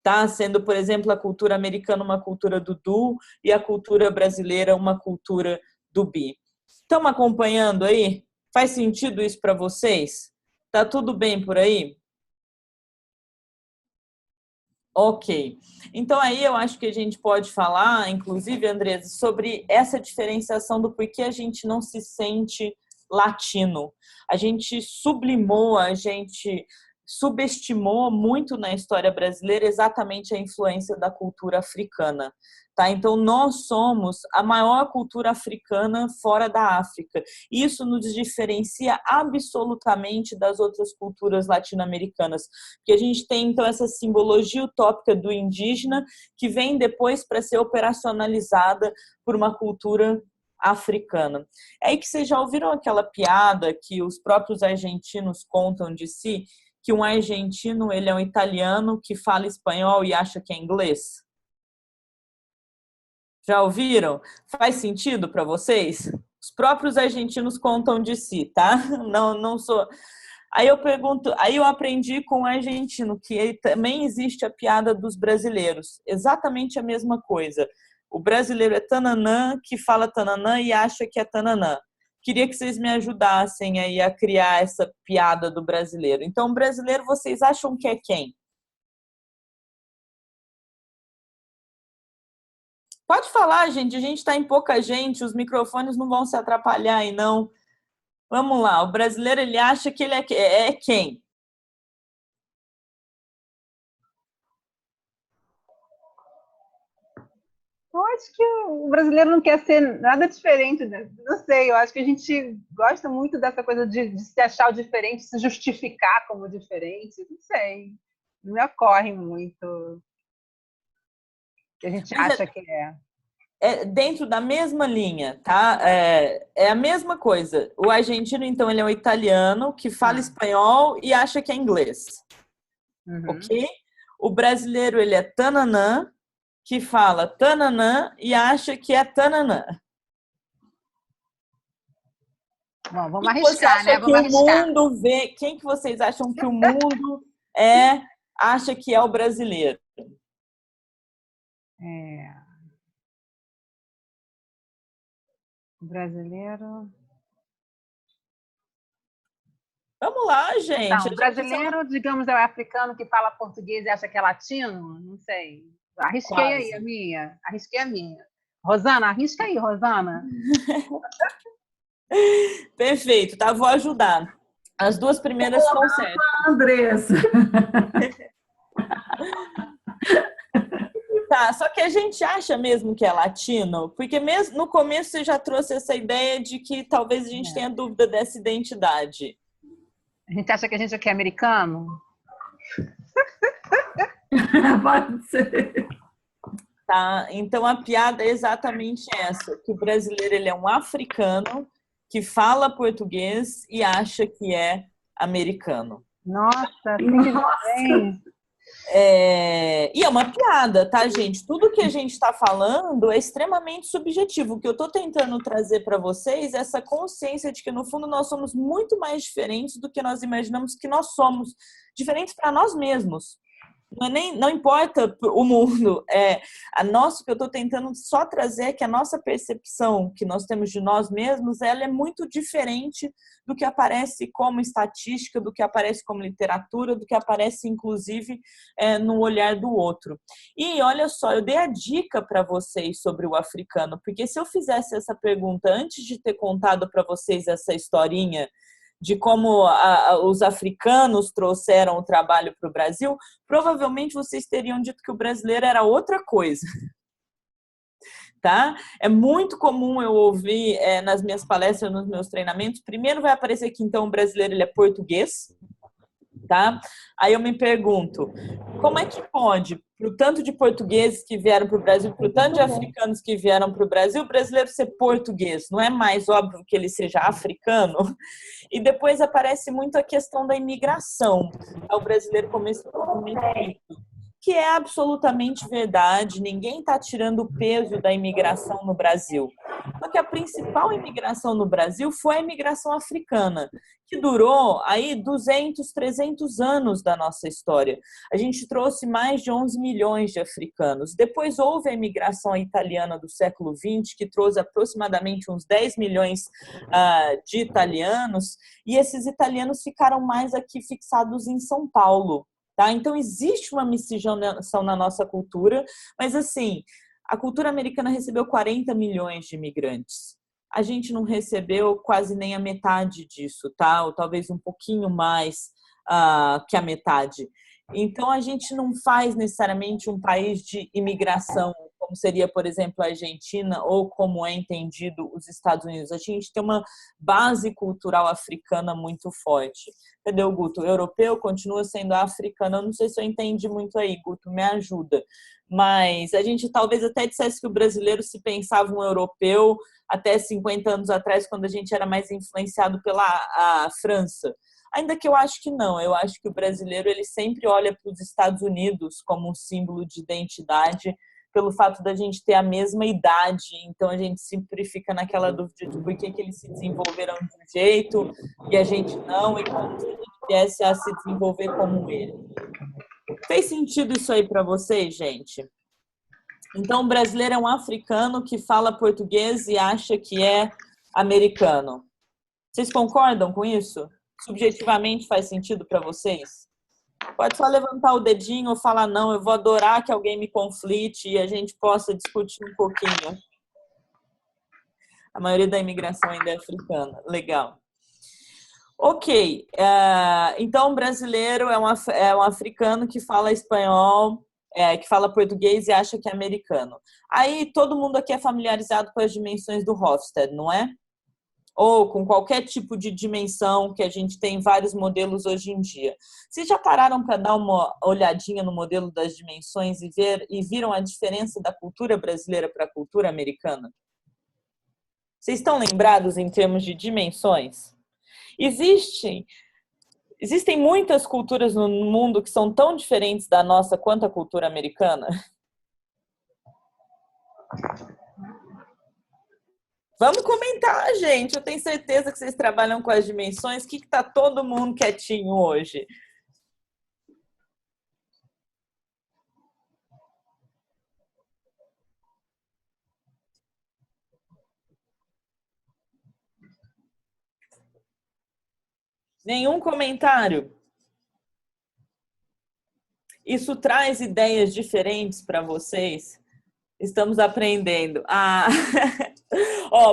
A: Tá? Sendo, por exemplo, a cultura americana uma cultura do do e a cultura brasileira uma cultura do be. Estão acompanhando aí? Faz sentido isso para vocês? Tá tudo bem por aí? Ok. Então aí eu acho que a gente pode falar, inclusive, Andresa, sobre essa diferenciação do porquê a gente não se sente latino. A gente sublimou, a gente subestimou muito na história brasileira exatamente a influência da cultura africana. Tá? Então, nós somos a maior cultura africana fora da África. Isso nos diferencia absolutamente das outras culturas latino-americanas. Porque a gente tem, então, essa simbologia utópica do indígena que vem depois para ser operacionalizada por uma cultura africana. É aí que vocês já ouviram aquela piada que os próprios argentinos contam de si, que um argentino ele é um italiano que fala espanhol e acha que é inglês? Já ouviram? Faz sentido para vocês? Os próprios argentinos contam de si, tá? Não sou. Aí eu pergunto, aí eu aprendi com o argentino que também existe a piada dos brasileiros, exatamente a mesma coisa. O brasileiro é tananã, que fala tananã e acha que é tananã. Queria que vocês me ajudassem aí a criar essa piada do brasileiro. Então, o brasileiro, vocês acham que é quem? Pode falar, gente. A gente está em pouca gente, os microfones não vão se atrapalhar aí, não. Vamos lá. O brasileiro, ele acha que ele é quem?
D: Eu acho que o brasileiro não quer ser nada diferente, né? Não sei, eu acho que a gente gosta muito dessa coisa de se achar o diferente, se justificar como diferente, não sei. Não me ocorre muito o que a gente acha que é.
A: É dentro da mesma linha, tá? É a mesma coisa. O argentino, então, ele é um italiano que fala espanhol e acha que é inglês. Ok? O brasileiro, ele é tananã, que fala tananã e acha que é tananã.
D: Bom, vamos arriscar, né? Vamos arriscar.
A: Mundo vê, quem que vocês acham que o mundo acha que é o brasileiro?
D: O brasileiro...
A: Vamos lá, gente.
D: Não, o brasileiro, digamos, é o africano que fala português e acha que é latino? Não sei. Arrisquei quase. Aí a minha. Arrisquei a minha. Rosana, arrisca aí, Rosana.
A: Perfeito, tá? Vou ajudar. As duas primeiras estão certas.
E: Andressa.
A: Tá, só que a gente acha mesmo que é latino, porque mesmo no começo você já trouxe essa ideia de que talvez a gente tenha dúvida dessa identidade.
D: A gente acha que a gente aqui é americano?
E: Pode ser.
A: Tá, então a piada é exatamente essa, que o brasileiro ele é um africano que fala português e acha que é americano.
D: Nossa, bem.
A: E é uma piada, tá, gente? Tudo que a gente está falando é extremamente subjetivo. O que eu estou tentando trazer para vocês é essa consciência de que, no fundo, nós somos muito mais diferentes do que nós imaginamos que nós somos. Diferentes para nós mesmos. Não importa o mundo. O que eu estou tentando só trazer é que a nossa percepção que nós temos de nós mesmos, ela é muito diferente do que aparece como estatística, do que aparece como literatura, do que aparece, inclusive, no olhar do outro. E olha só, eu dei a dica para vocês sobre o africano, porque se eu fizesse essa pergunta antes de ter contado para vocês essa historinha de como os africanos trouxeram o trabalho para o Brasil, provavelmente vocês teriam dito que o brasileiro era outra coisa. Tá? É muito comum eu ouvir nas minhas palestras, nos meus treinamentos, primeiro vai aparecer que então o brasileiro ele é português, tá? Aí eu me pergunto, como é que pode, pro tanto de portugueses que vieram para o Brasil, pro tanto de africanos que vieram para o Brasil, o brasileiro ser português? Não é mais óbvio que ele seja africano? E depois aparece muito a questão da imigração. O brasileiro começou que é absolutamente verdade, ninguém está tirando o peso da imigração no Brasil. Só que a principal imigração no Brasil foi a imigração africana, que durou aí 200, 300 anos da nossa história. A gente trouxe mais de 11 milhões de africanos. Depois houve a imigração italiana do século XX, que trouxe aproximadamente uns 10 milhões de italianos, e esses italianos ficaram mais aqui fixados em São Paulo. Tá? Então, existe uma miscigenação na nossa cultura, mas assim, a cultura americana recebeu 40 milhões de imigrantes. a gente não recebeu quase nem a metade disso, tá? Ou talvez um pouquinho mais que a metade. Então, a gente não faz necessariamente um país de imigração, como seria, por exemplo, a Argentina, ou como é entendido os Estados Unidos. A gente tem uma base cultural africana muito forte. Entendeu, Guto? O europeu continua sendo africano. Eu não sei se eu entendi muito aí, Guto, me ajuda. Mas a gente talvez até dissesse que o brasileiro se pensava um europeu até 50 anos atrás, quando a gente era mais influenciado pela a França. Ainda que eu acho que não, eu acho que o brasileiro ele sempre olha para os Estados Unidos como um símbolo de identidade, pelo fato da gente ter a mesma idade, então a gente sempre fica naquela dúvida de por que eles se desenvolveram de um jeito e a gente não, e como se a gente viesse a se desenvolver como ele. Fez sentido isso aí para vocês, gente? Então, o brasileiro é um africano que fala português e acha que é americano. Vocês concordam com isso? Subjetivamente faz sentido para vocês? Pode só levantar o dedinho ou falar não, eu vou adorar que alguém me conflite e a gente possa discutir um pouquinho. A maioria da imigração ainda é africana. Legal. Ok. Então, o brasileiro é um africano que fala espanhol, que fala português e acha que é americano. Aí, todo mundo aqui é familiarizado com as dimensões do Hofstede, não é? Ou com qualquer tipo de dimensão, que a gente tem vários modelos hoje em dia. Vocês já pararam para dar uma olhadinha no modelo das dimensões e viram a diferença da cultura brasileira para a cultura americana? Vocês estão lembrados em termos de dimensões? Existem muitas culturas no mundo que são tão diferentes da nossa quanto a cultura americana? Vamos comentar, gente. Eu tenho certeza que vocês trabalham com as dimensões. O que está todo mundo quietinho hoje? Nenhum comentário? Isso traz ideias diferentes para vocês? Estamos aprendendo.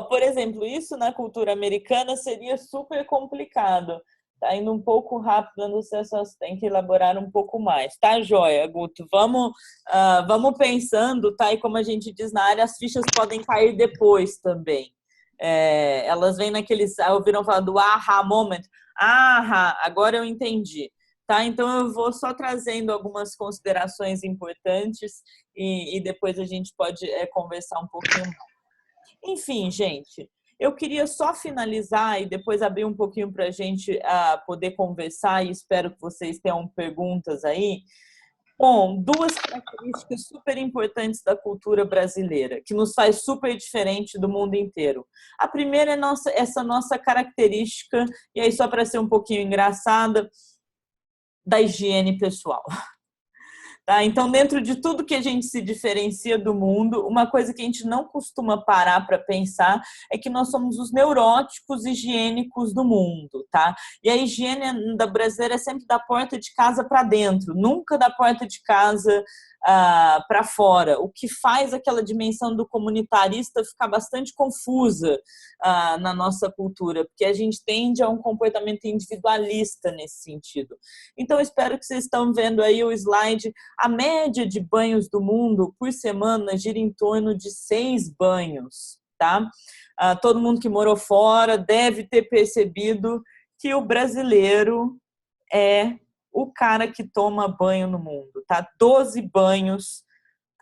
A: Por exemplo, isso na cultura americana seria super complicado. Tá indo um pouco rápido, você só tem que elaborar um pouco mais. Tá, joia, Guto? Vamos pensando, tá? E como a gente diz na área, as fichas podem cair depois também. Elas vêm naqueles... Ouviram falar do aha moment? Agora eu entendi. Tá? Então, eu vou só trazendo algumas considerações importantes e depois a gente pode conversar um pouquinho mais. Enfim, gente, eu queria só finalizar e depois abrir um pouquinho para a gente poder conversar e espero que vocês tenham perguntas aí. Bom, duas características super importantes da cultura brasileira, que nos faz super diferente do mundo inteiro. A primeira é essa nossa característica, e aí só para ser um pouquinho engraçada, da higiene pessoal. Tá? Então, dentro de tudo que a gente se diferencia do mundo, uma coisa que a gente não costuma parar para pensar é que nós somos os neuróticos higiênicos do mundo. Tá? E a higiene da brasileira é sempre da porta de casa para dentro, nunca da porta de casa para fora, o que faz aquela dimensão do comunitarista ficar bastante confusa na nossa cultura, porque a gente tende a um comportamento individualista nesse sentido. Então, espero que vocês estão vendo aí o slide. A média de banhos do mundo por semana gira em torno de 6 banhos, tá? Todo mundo que morou fora deve ter percebido que o brasileiro é o cara que toma banho no mundo, tá? 12 banhos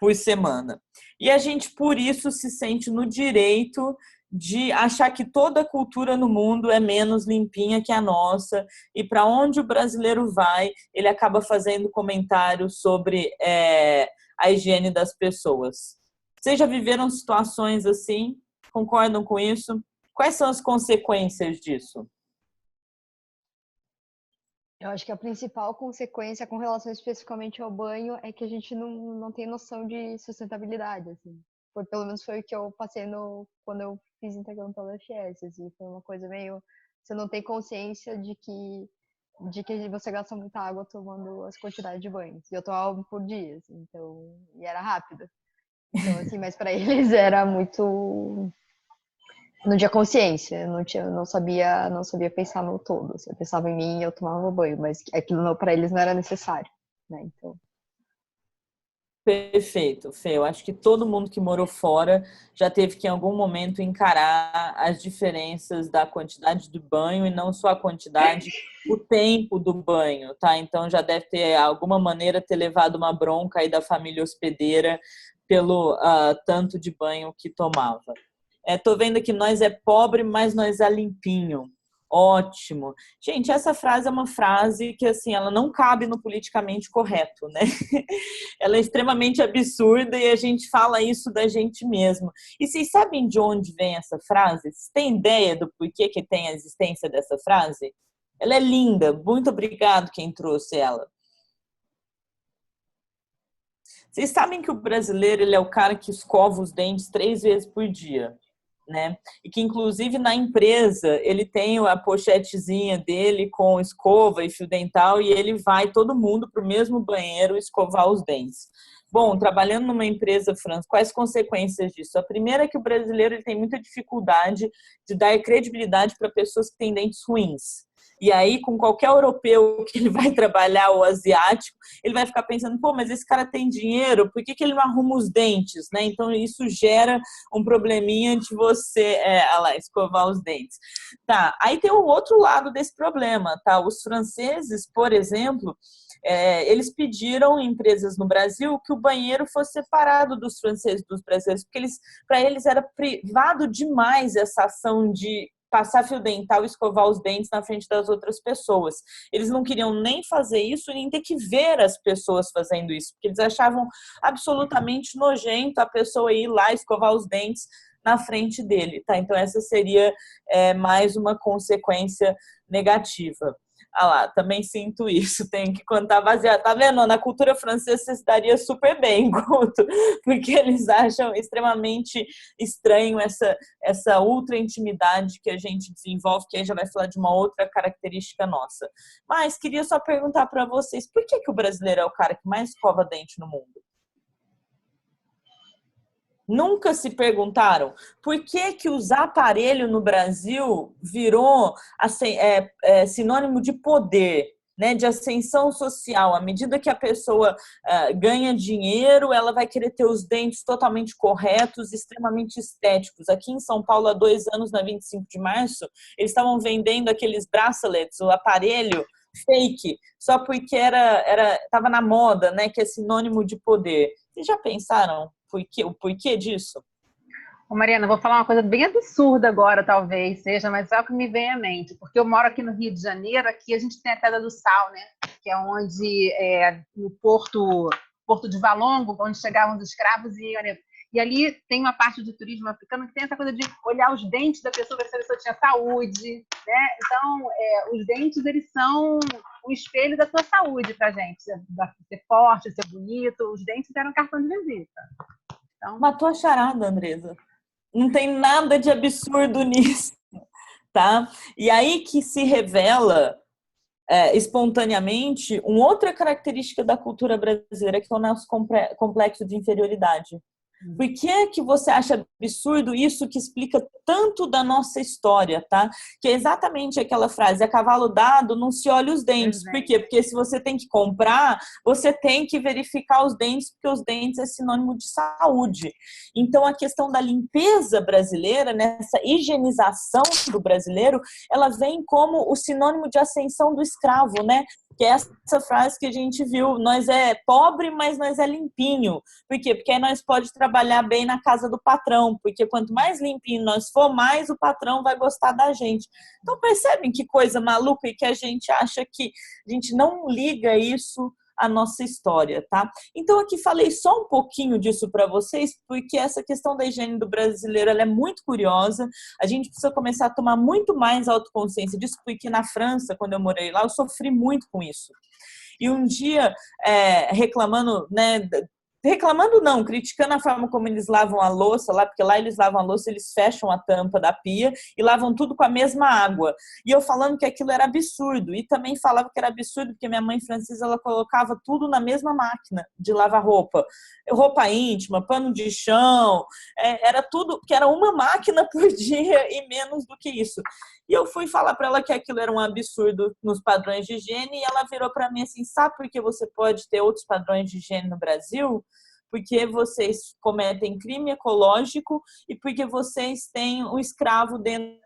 A: por semana. E a gente, por isso, se sente no direito de achar que toda cultura no mundo é menos limpinha que a nossa, e para onde o brasileiro vai, ele acaba fazendo comentários sobre a higiene das pessoas. Vocês já viveram situações assim? Concordam com isso? Quais são as consequências disso?
B: Eu acho que a principal consequência com relação especificamente ao banho é que a gente não tem noção de sustentabilidade, assim. Pelo menos foi o que eu passei quando eu fiz integrando pela FS, assim. Foi uma coisa meio... Você não tem consciência de que você gasta muita água tomando as quantidades de banhos. E eu tomava um por dia, assim, então... E era rápido. Então, assim, mas para eles era muito... Não tinha consciência, não sabia pensar no todo. Assim, eu pensava em mim e eu tomava banho, mas aquilo para eles não era necessário, né? Então,
A: Perfeito, Fê. Eu acho que todo mundo que morou fora já teve que, em algum momento, encarar as diferenças da quantidade do banho e não só a quantidade, o tempo do banho, tá? Então já deve ter, alguma maneira, ter levado uma bronca aí da família hospedeira pelo tanto de banho que tomava. Tô vendo que nós é pobre, mas nós é limpinho. Ótimo. Gente, essa frase é uma frase que, assim, ela não cabe no politicamente correto, né? Ela é extremamente absurda e a gente fala isso da gente mesmo. E vocês sabem de onde vem essa frase? Vocês têm ideia do porquê que tem a existência dessa frase? Ela é linda. Muito obrigado quem trouxe ela. Vocês sabem que o brasileiro ele é o cara que escova os dentes 3 vezes por dia, né? E que, inclusive, na empresa, ele tem a pochetezinha dele com escova e fio dental e ele vai todo mundo para o mesmo banheiro escovar os dentes. Bom, trabalhando numa empresa, França, quais consequências disso? A primeira é que o brasileiro ele tem muita dificuldade de dar credibilidade para pessoas que têm dentes ruins. E aí, com qualquer europeu que ele vai trabalhar, ou asiático, ele vai ficar pensando, pô, mas esse cara tem dinheiro, por que ele não arruma os dentes, né? Então, isso gera um probleminha de você escovar os dentes. Tá, aí tem o outro lado desse problema, tá? Os franceses, por exemplo, eles pediram em empresas no Brasil que o banheiro fosse separado dos franceses dos brasileiros, porque para eles era privado demais essa ação de passar fio dental e escovar os dentes na frente das outras pessoas. Eles não queriam nem fazer isso, nem ter que ver as pessoas fazendo isso, porque eles achavam absolutamente nojento a pessoa ir lá escovar os dentes na frente dele, tá? Então essa seria mais uma consequência negativa. Ah lá, também sinto isso, tem que contar baseado. Tá vendo? Na cultura francesa você estaria super bem, Guto, porque eles acham extremamente estranho essa ultra intimidade que a gente desenvolve, que aí já vai falar de uma outra característica nossa. Mas queria só perguntar para vocês, por que o brasileiro é o cara que mais escova dente no mundo? Nunca se perguntaram por que usar aparelho no Brasil virou sinônimo de poder, né, de ascensão social. À medida que a pessoa ganha dinheiro, ela vai querer ter os dentes totalmente corretos, extremamente estéticos. Aqui em São Paulo, há 2 anos, na 25 de março, eles estavam vendendo aqueles bracelets, o aparelho fake, só porque estava na moda, né, que é sinônimo de poder. Vocês já pensaram o porquê disso?
D: Ô, Mariana, vou falar uma coisa bem absurda agora, talvez seja, mas é o que me vem à mente, porque eu moro aqui no Rio de Janeiro, aqui a gente tem a Pedra do Sal, né? Que é onde, no Porto de Valongo, onde chegavam os escravos e ali tem uma parte do turismo africano que tem essa coisa de olhar os dentes da pessoa, ver se a pessoa tinha saúde, né? Então, os dentes, eles são um espelho da sua saúde pra gente, ser forte, ser bonito, os dentes eram cartão de visita. Então...
A: Matou a charada, Andresa. Não tem nada de absurdo nisso, tá? E aí que se revela espontaneamente uma outra característica da cultura brasileira, que é o nosso complexo de inferioridade. Por que você acha absurdo isso que explica tanto da nossa história, tá? Que é exatamente aquela frase, a cavalo dado não se olha os dentes. Por quê? Porque se você tem que comprar, você tem que verificar os dentes, porque os dentes é sinônimo de saúde. Então, a questão da limpeza brasileira, nessa higienização do brasileiro, ela vem como o sinônimo de ascensão do escravo, né? Que é essa frase que a gente viu, nós é pobre, mas nós é limpinho. Por quê? Porque aí nós pode trabalhar bem na casa do patrão, porque quanto mais limpinho nós for, mais o patrão vai gostar da gente. Então percebem que coisa maluca e que a gente acha que a gente não liga isso à nossa história, tá? Então aqui falei só um pouquinho disso para vocês, porque essa questão da higiene do brasileiro ela é muito curiosa, a gente precisa começar a tomar muito mais autoconsciência disso, porque na França, quando eu morei lá, eu sofri muito com isso. E um dia, reclamando, né, reclamando não, criticando a forma como eles lavam a louça lá, porque lá eles lavam a louça, eles fecham a tampa da pia e lavam tudo com a mesma água. E eu falando que aquilo era absurdo. E também falava que era absurdo porque minha mãe francesa, ela colocava tudo na mesma máquina de lavar roupa. Roupa íntima, pano de chão, era tudo, que era uma máquina por dia e menos do que isso. E eu fui falar para ela que aquilo era um absurdo nos padrões de higiene e ela virou para mim assim, sabe por que você pode ter outros padrões de higiene no Brasil? Porque vocês cometem crime ecológico e porque vocês têm um escravo dentro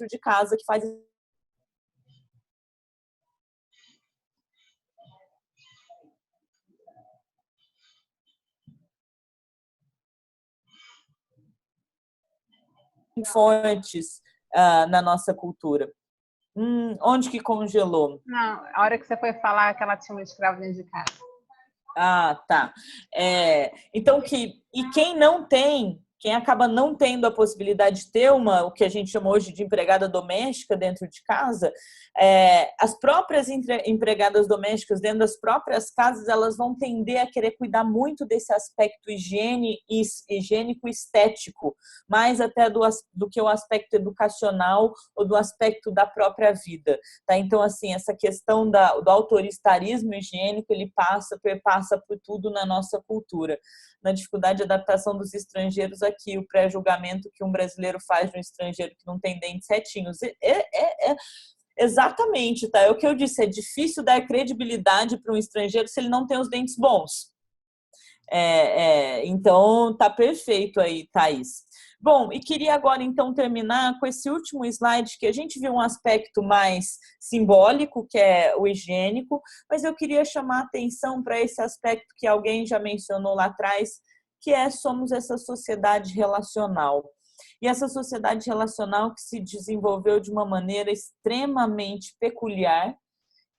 A: de casa que faz fortes na nossa cultura. Onde que congelou?
D: Não, a hora que você foi falar que ela tinha um escravo dentro de casa.
A: Ah, tá. Então, quem não tem, quem acaba não tendo a possibilidade de ter o que a gente chama hoje de empregada doméstica dentro de casa, as próprias empregadas domésticas dentro das próprias casas, elas vão tender a querer cuidar muito desse aspecto higiênico e estético, mais até do que o aspecto educacional ou do aspecto da própria vida. Tá? Então, assim, essa questão do autoritarismo higiênico, ele perpassa por tudo na nossa cultura. Na dificuldade de adaptação dos estrangeiros aqui, o pré-julgamento que um brasileiro faz de um estrangeiro que não tem dentes retinhos. Exatamente, tá? É o que eu disse, é difícil dar credibilidade para um estrangeiro se ele não tem os dentes bons. Então, tá perfeito aí, Thaís. Bom, e queria agora então terminar com esse último slide, que a gente viu um aspecto mais simbólico, que é o higiênico, mas eu queria chamar a atenção para esse aspecto que alguém já mencionou lá atrás, que somos essa sociedade relacional. E essa sociedade relacional que se desenvolveu de uma maneira extremamente peculiar,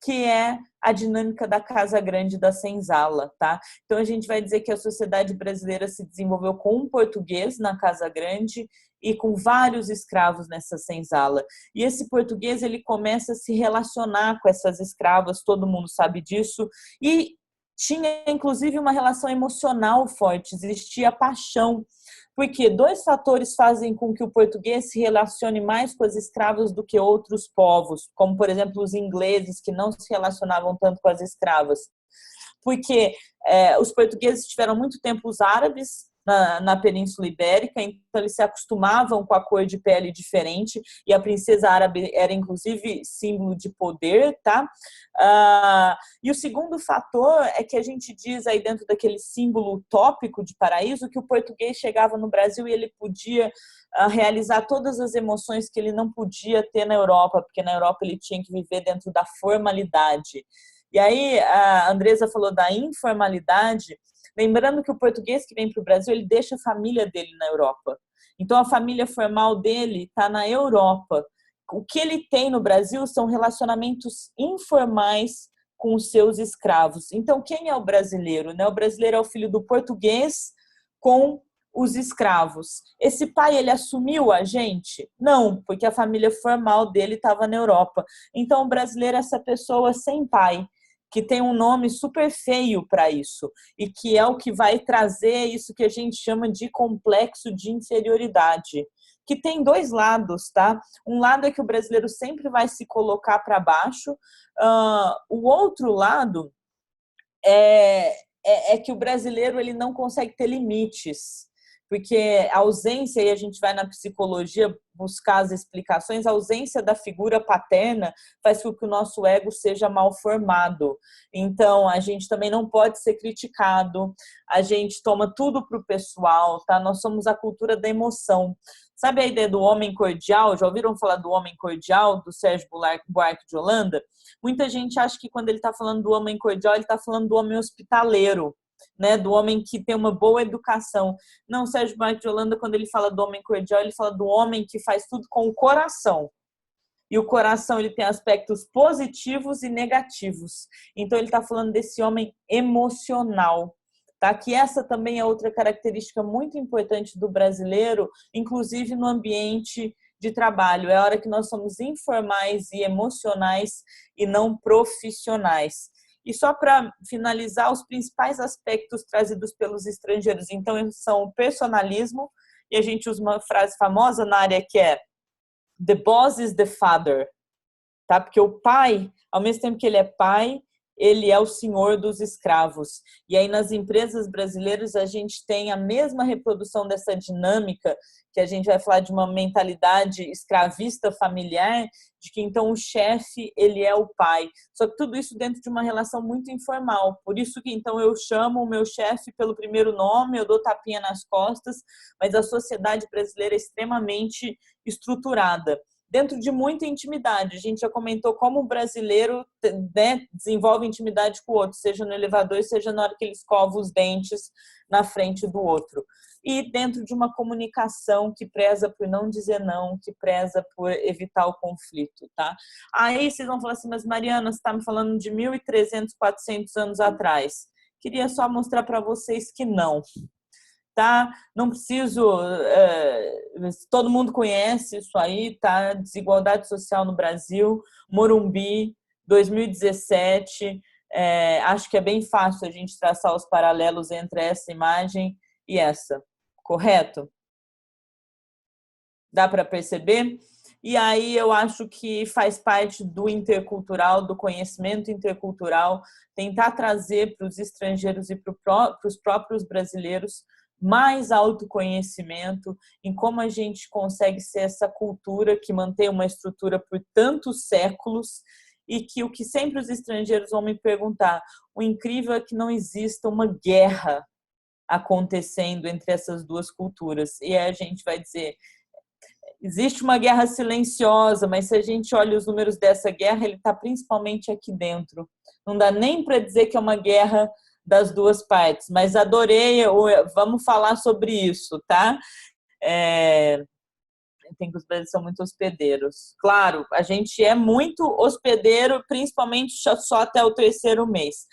A: que é a dinâmica da casa grande da senzala, tá? Então a gente vai dizer que a sociedade brasileira se desenvolveu com um português na casa grande e com vários escravos nessa senzala. E esse português, ele começa a se relacionar com essas escravas, todo mundo sabe disso, e tinha inclusive uma relação emocional forte, existia paixão. Porque dois fatores fazem com que o português se relacione mais com as escravas do que outros povos, como, por exemplo, os ingleses, que não se relacionavam tanto com as escravas. Porque os portugueses tiveram muito tempo os árabes na Península Ibérica, então eles se acostumavam com a cor de pele diferente, e a princesa árabe era, inclusive, símbolo de poder, tá? E o segundo fator é que a gente diz aí dentro daquele símbolo utópico de paraíso que o português chegava no Brasil e ele podia realizar todas as emoções que ele não podia ter na Europa, porque na Europa ele tinha que viver dentro da formalidade. E aí a Andresa falou da informalidade, lembrando que o português que vem para o Brasil, ele deixa a família dele na Europa. Então, a família formal dele está na Europa. O que ele tem no Brasil são relacionamentos informais com os seus escravos. Então, quem é o brasileiro? O brasileiro é o filho do português com os escravos. Esse pai, ele assumiu a gente? Não, porque a família formal dele estava na Europa. Então, o brasileiro é essa pessoa sem pai, que tem um nome super feio para isso, e que é o que vai trazer isso que a gente chama de complexo de inferioridade, que tem dois lados, tá? Um lado é que o brasileiro sempre vai se colocar para baixo, o outro lado é que o brasileiro ele não consegue ter limites, porque a ausência, e a gente vai na psicologia buscar as explicações, a ausência da figura paterna faz com que o nosso ego seja mal formado. Então, a gente também não pode ser criticado, a gente toma tudo para o pessoal, tá? Nós somos a cultura da emoção. Sabe a ideia do homem cordial? Já ouviram falar do homem cordial, do Sérgio Buarque de Holanda? Muita gente acha que quando ele está falando do homem cordial, ele está falando do homem hospitaleiro, né, do homem que tem uma boa educação. Não, Sérgio Buarque de Holanda, quando ele fala do homem cordial, ele fala do homem que faz tudo com o coração. E o coração, ele tem aspectos positivos e negativos. Então, ele está falando desse homem emocional, tá? Que essa também é outra característica muito importante do brasileiro, inclusive no ambiente de trabalho, é a hora que nós somos informais e emocionais e não profissionais. E só para finalizar, os principais aspectos trazidos pelos estrangeiros, então, são o personalismo, e a gente usa uma frase famosa na área que é "The boss is the father", tá? Porque o pai, ao mesmo tempo que ele é pai, ele é o senhor dos escravos. E aí nas empresas brasileiras a gente tem a mesma reprodução dessa dinâmica, que a gente vai falar de uma mentalidade escravista familiar, de que então o chefe, ele é o pai. Só que tudo isso dentro de uma relação muito informal. Por isso que então eu chamo o meu chefe pelo primeiro nome, eu dou tapinha nas costas, mas a sociedade brasileira é extremamente estruturada, dentro de muita intimidade. A gente já comentou como o brasileiro, né, desenvolve intimidade com o outro, seja no elevador, seja na hora que ele escova os dentes na frente do outro. E dentro de uma comunicação que preza por não dizer não, que preza por evitar o conflito, tá? Aí vocês vão falar assim, mas Mariana, você está me falando de 1.300, 400 anos atrás. Queria só mostrar para vocês que não. Tá? Não preciso, todo mundo conhece isso aí, tá? Desigualdade social no Brasil, Morumbi, 2017, acho que é bem fácil a gente traçar os paralelos entre essa imagem e essa, correto? Dá para perceber? E aí eu acho que faz parte do intercultural, do conhecimento intercultural, tentar trazer para os estrangeiros e para os próprios brasileiros mais autoconhecimento em como a gente consegue ser essa cultura que mantém uma estrutura por tantos séculos e que o que sempre os estrangeiros vão me perguntar, o incrível é que não exista uma guerra acontecendo entre essas duas culturas. E aí a gente vai dizer, existe uma guerra silenciosa, mas se a gente olha os números dessa guerra, ele está principalmente aqui dentro. Não dá nem para dizer que é uma guerra das duas partes, mas adorei, vamos falar sobre isso, tá? Tem que os brasileiros são muito hospedeiros. Claro, a gente é muito hospedeiro, principalmente só até o 3º mês.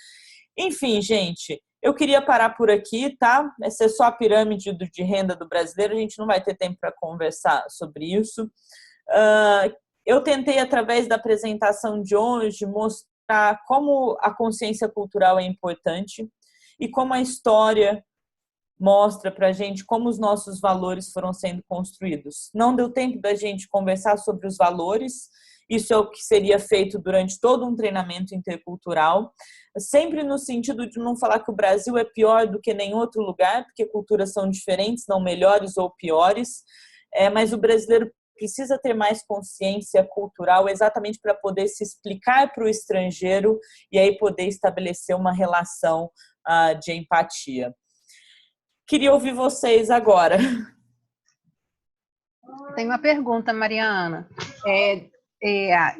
A: Enfim, gente, eu queria parar por aqui, tá? Essa é só a pirâmide de renda do brasileiro, a gente não vai ter tempo para conversar sobre isso. Eu tentei, através da apresentação de hoje, mostrar como a consciência cultural é importante e como a história mostra para a gente como os nossos valores foram sendo construídos. Não deu tempo da gente conversar sobre os valores, isso é o que seria feito durante todo um treinamento intercultural, sempre no sentido de não falar que o Brasil é pior do que nenhum outro lugar, porque culturas são diferentes, não melhores ou piores, mas o brasileiro precisa ter mais consciência cultural exatamente para poder se explicar para o estrangeiro e aí poder estabelecer uma relação de empatia. Queria ouvir vocês agora.
D: Tem uma pergunta, Mariana.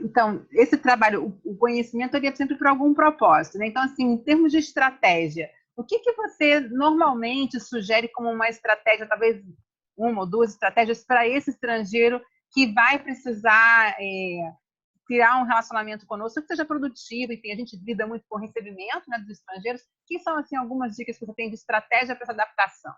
D: Então, esse trabalho, o conhecimento, ele é sempre por algum propósito, né? Então, assim, em termos de estratégia, o que você normalmente sugere como uma estratégia, talvez uma ou duas estratégias para esse estrangeiro que vai precisar criar um relacionamento conosco, que seja produtivo, enfim, a gente lida muito com o recebimento, né, dos estrangeiros. Que são, assim, algumas dicas que você tem de estratégia para essa adaptação?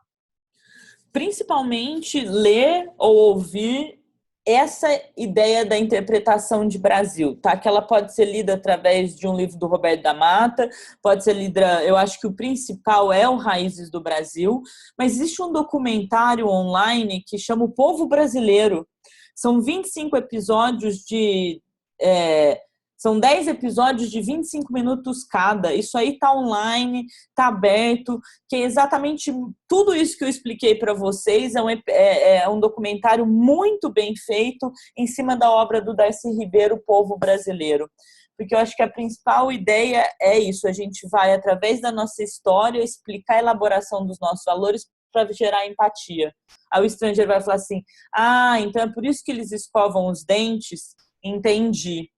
A: Principalmente ler ou ouvir essa ideia da interpretação de Brasil, tá? Que ela pode ser lida através de um livro do Roberto da Mata, pode ser lida, eu acho que o principal é o Raízes do Brasil, mas existe um documentário online que chama O Povo Brasileiro. São 25 episódios são 10 episódios de 25 minutos cada. Isso aí tá online, tá aberto, que é exatamente tudo isso que eu expliquei para vocês. É um documentário muito bem feito em cima da obra do Darcy Ribeiro, O Povo Brasileiro. Porque eu acho que a principal ideia é isso, a gente vai, através da nossa história, explicar a elaboração dos nossos valores para gerar empatia. Aí o estrangeiro vai falar assim, então é por isso que eles escovam os dentes? Entendi.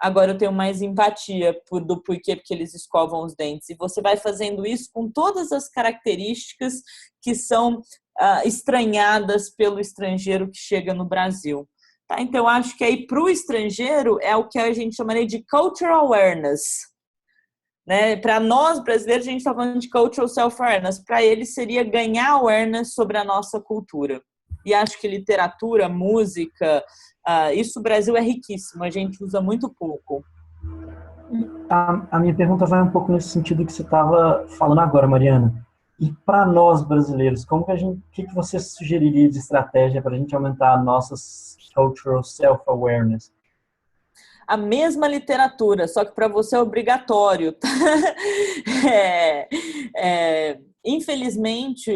A: Agora eu tenho mais empatia do porquê porque eles escovam os dentes. E você vai fazendo isso com todas as características que são estranhadas pelo estrangeiro que chega no Brasil. Tá? Então, eu acho que aí para o estrangeiro é o que a gente chamaria de cultural awareness. Né? Para nós, brasileiros, a gente está falando de cultural self-awareness. Para eles seria ganhar awareness sobre a nossa cultura. E acho que literatura, música, isso o Brasil é riquíssimo, a gente usa muito pouco.
C: A minha pergunta vai um pouco nesse sentido que você estava falando agora, Mariana. E para nós brasileiros, como que o que você sugeriria de estratégia para a gente aumentar a nossa cultural self-awareness?
A: A mesma literatura, só que para você é obrigatório. Tá? Infelizmente,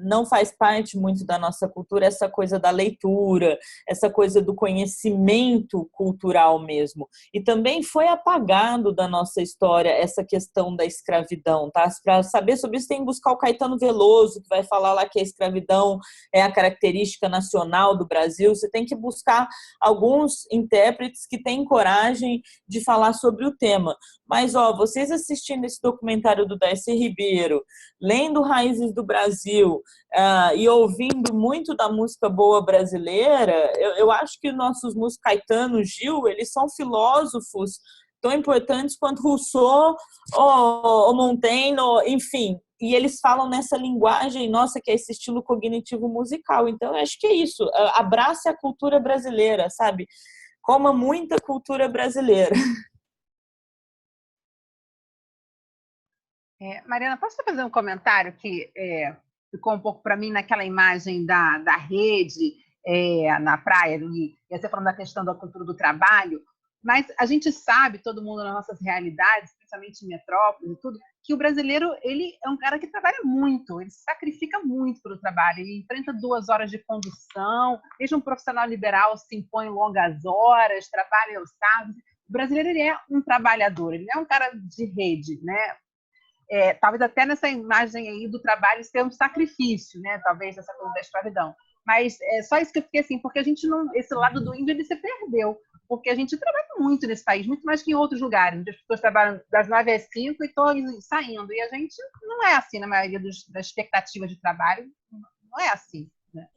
A: não faz parte muito da nossa cultura essa coisa da leitura, essa coisa do conhecimento cultural mesmo. E também foi apagado da nossa história essa questão da escravidão, tá? Para saber sobre isso, tem que buscar o Caetano Veloso, que vai falar lá que a escravidão é a característica nacional do Brasil. Você tem que buscar alguns intérpretes que têm coragem de falar sobre o tema. Mas, vocês assistindo esse documentário do Darcy Ribeiro, lendo Raízes do Brasil e ouvindo muito da música boa brasileira, eu acho que nossos músicos Caetano, Gil, eles são filósofos tão importantes quanto Rousseau ou Montaigne, enfim. E eles falam nessa linguagem nossa, que é esse estilo cognitivo musical. Então, eu acho que é isso. Abrace a cultura brasileira, sabe? Coma muita cultura brasileira.
D: Mariana, posso fazer um comentário que ficou um pouco para mim naquela imagem da rede na praia, e você falando da questão da cultura do trabalho, mas a gente sabe, todo mundo nas nossas realidades, principalmente em metrópoles e tudo, que o brasileiro ele é um cara que trabalha muito, ele se sacrifica muito pelo trabalho, ele enfrenta 2 horas de condução, mesmo um profissional liberal se impõe longas horas, trabalha aos sábados. O brasileiro ele é um trabalhador, ele não é um cara de rede, né? Talvez até nessa imagem aí do trabalho ser um sacrifício, né? Talvez essa coisa da escravidão. Mas é só isso que eu fiquei assim, porque a gente não, esse lado do índio ele se perdeu, porque a gente trabalha muito nesse país, muito mais que em outros lugares, onde as pessoas trabalham das 9 às 5 e estão saindo, e a gente não é assim na maioria das expectativas de trabalho, não é assim, né?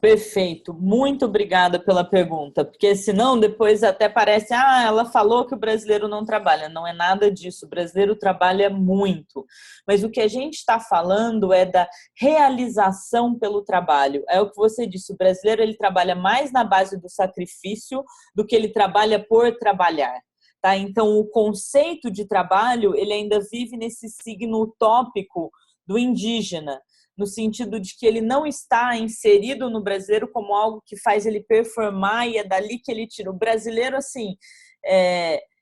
A: Perfeito, muito obrigada pela pergunta, porque senão depois até parece, ela falou que o brasileiro não trabalha, não é nada disso, o brasileiro trabalha muito, mas o que a gente está falando é da realização pelo trabalho, é o que você disse, o brasileiro ele trabalha mais na base do sacrifício do que ele trabalha por trabalhar. Tá? Então, o conceito de trabalho ele ainda vive nesse signo utópico do indígena, no sentido de que ele não está inserido no brasileiro como algo que faz ele performar e é dali que ele tira. O brasileiro, assim,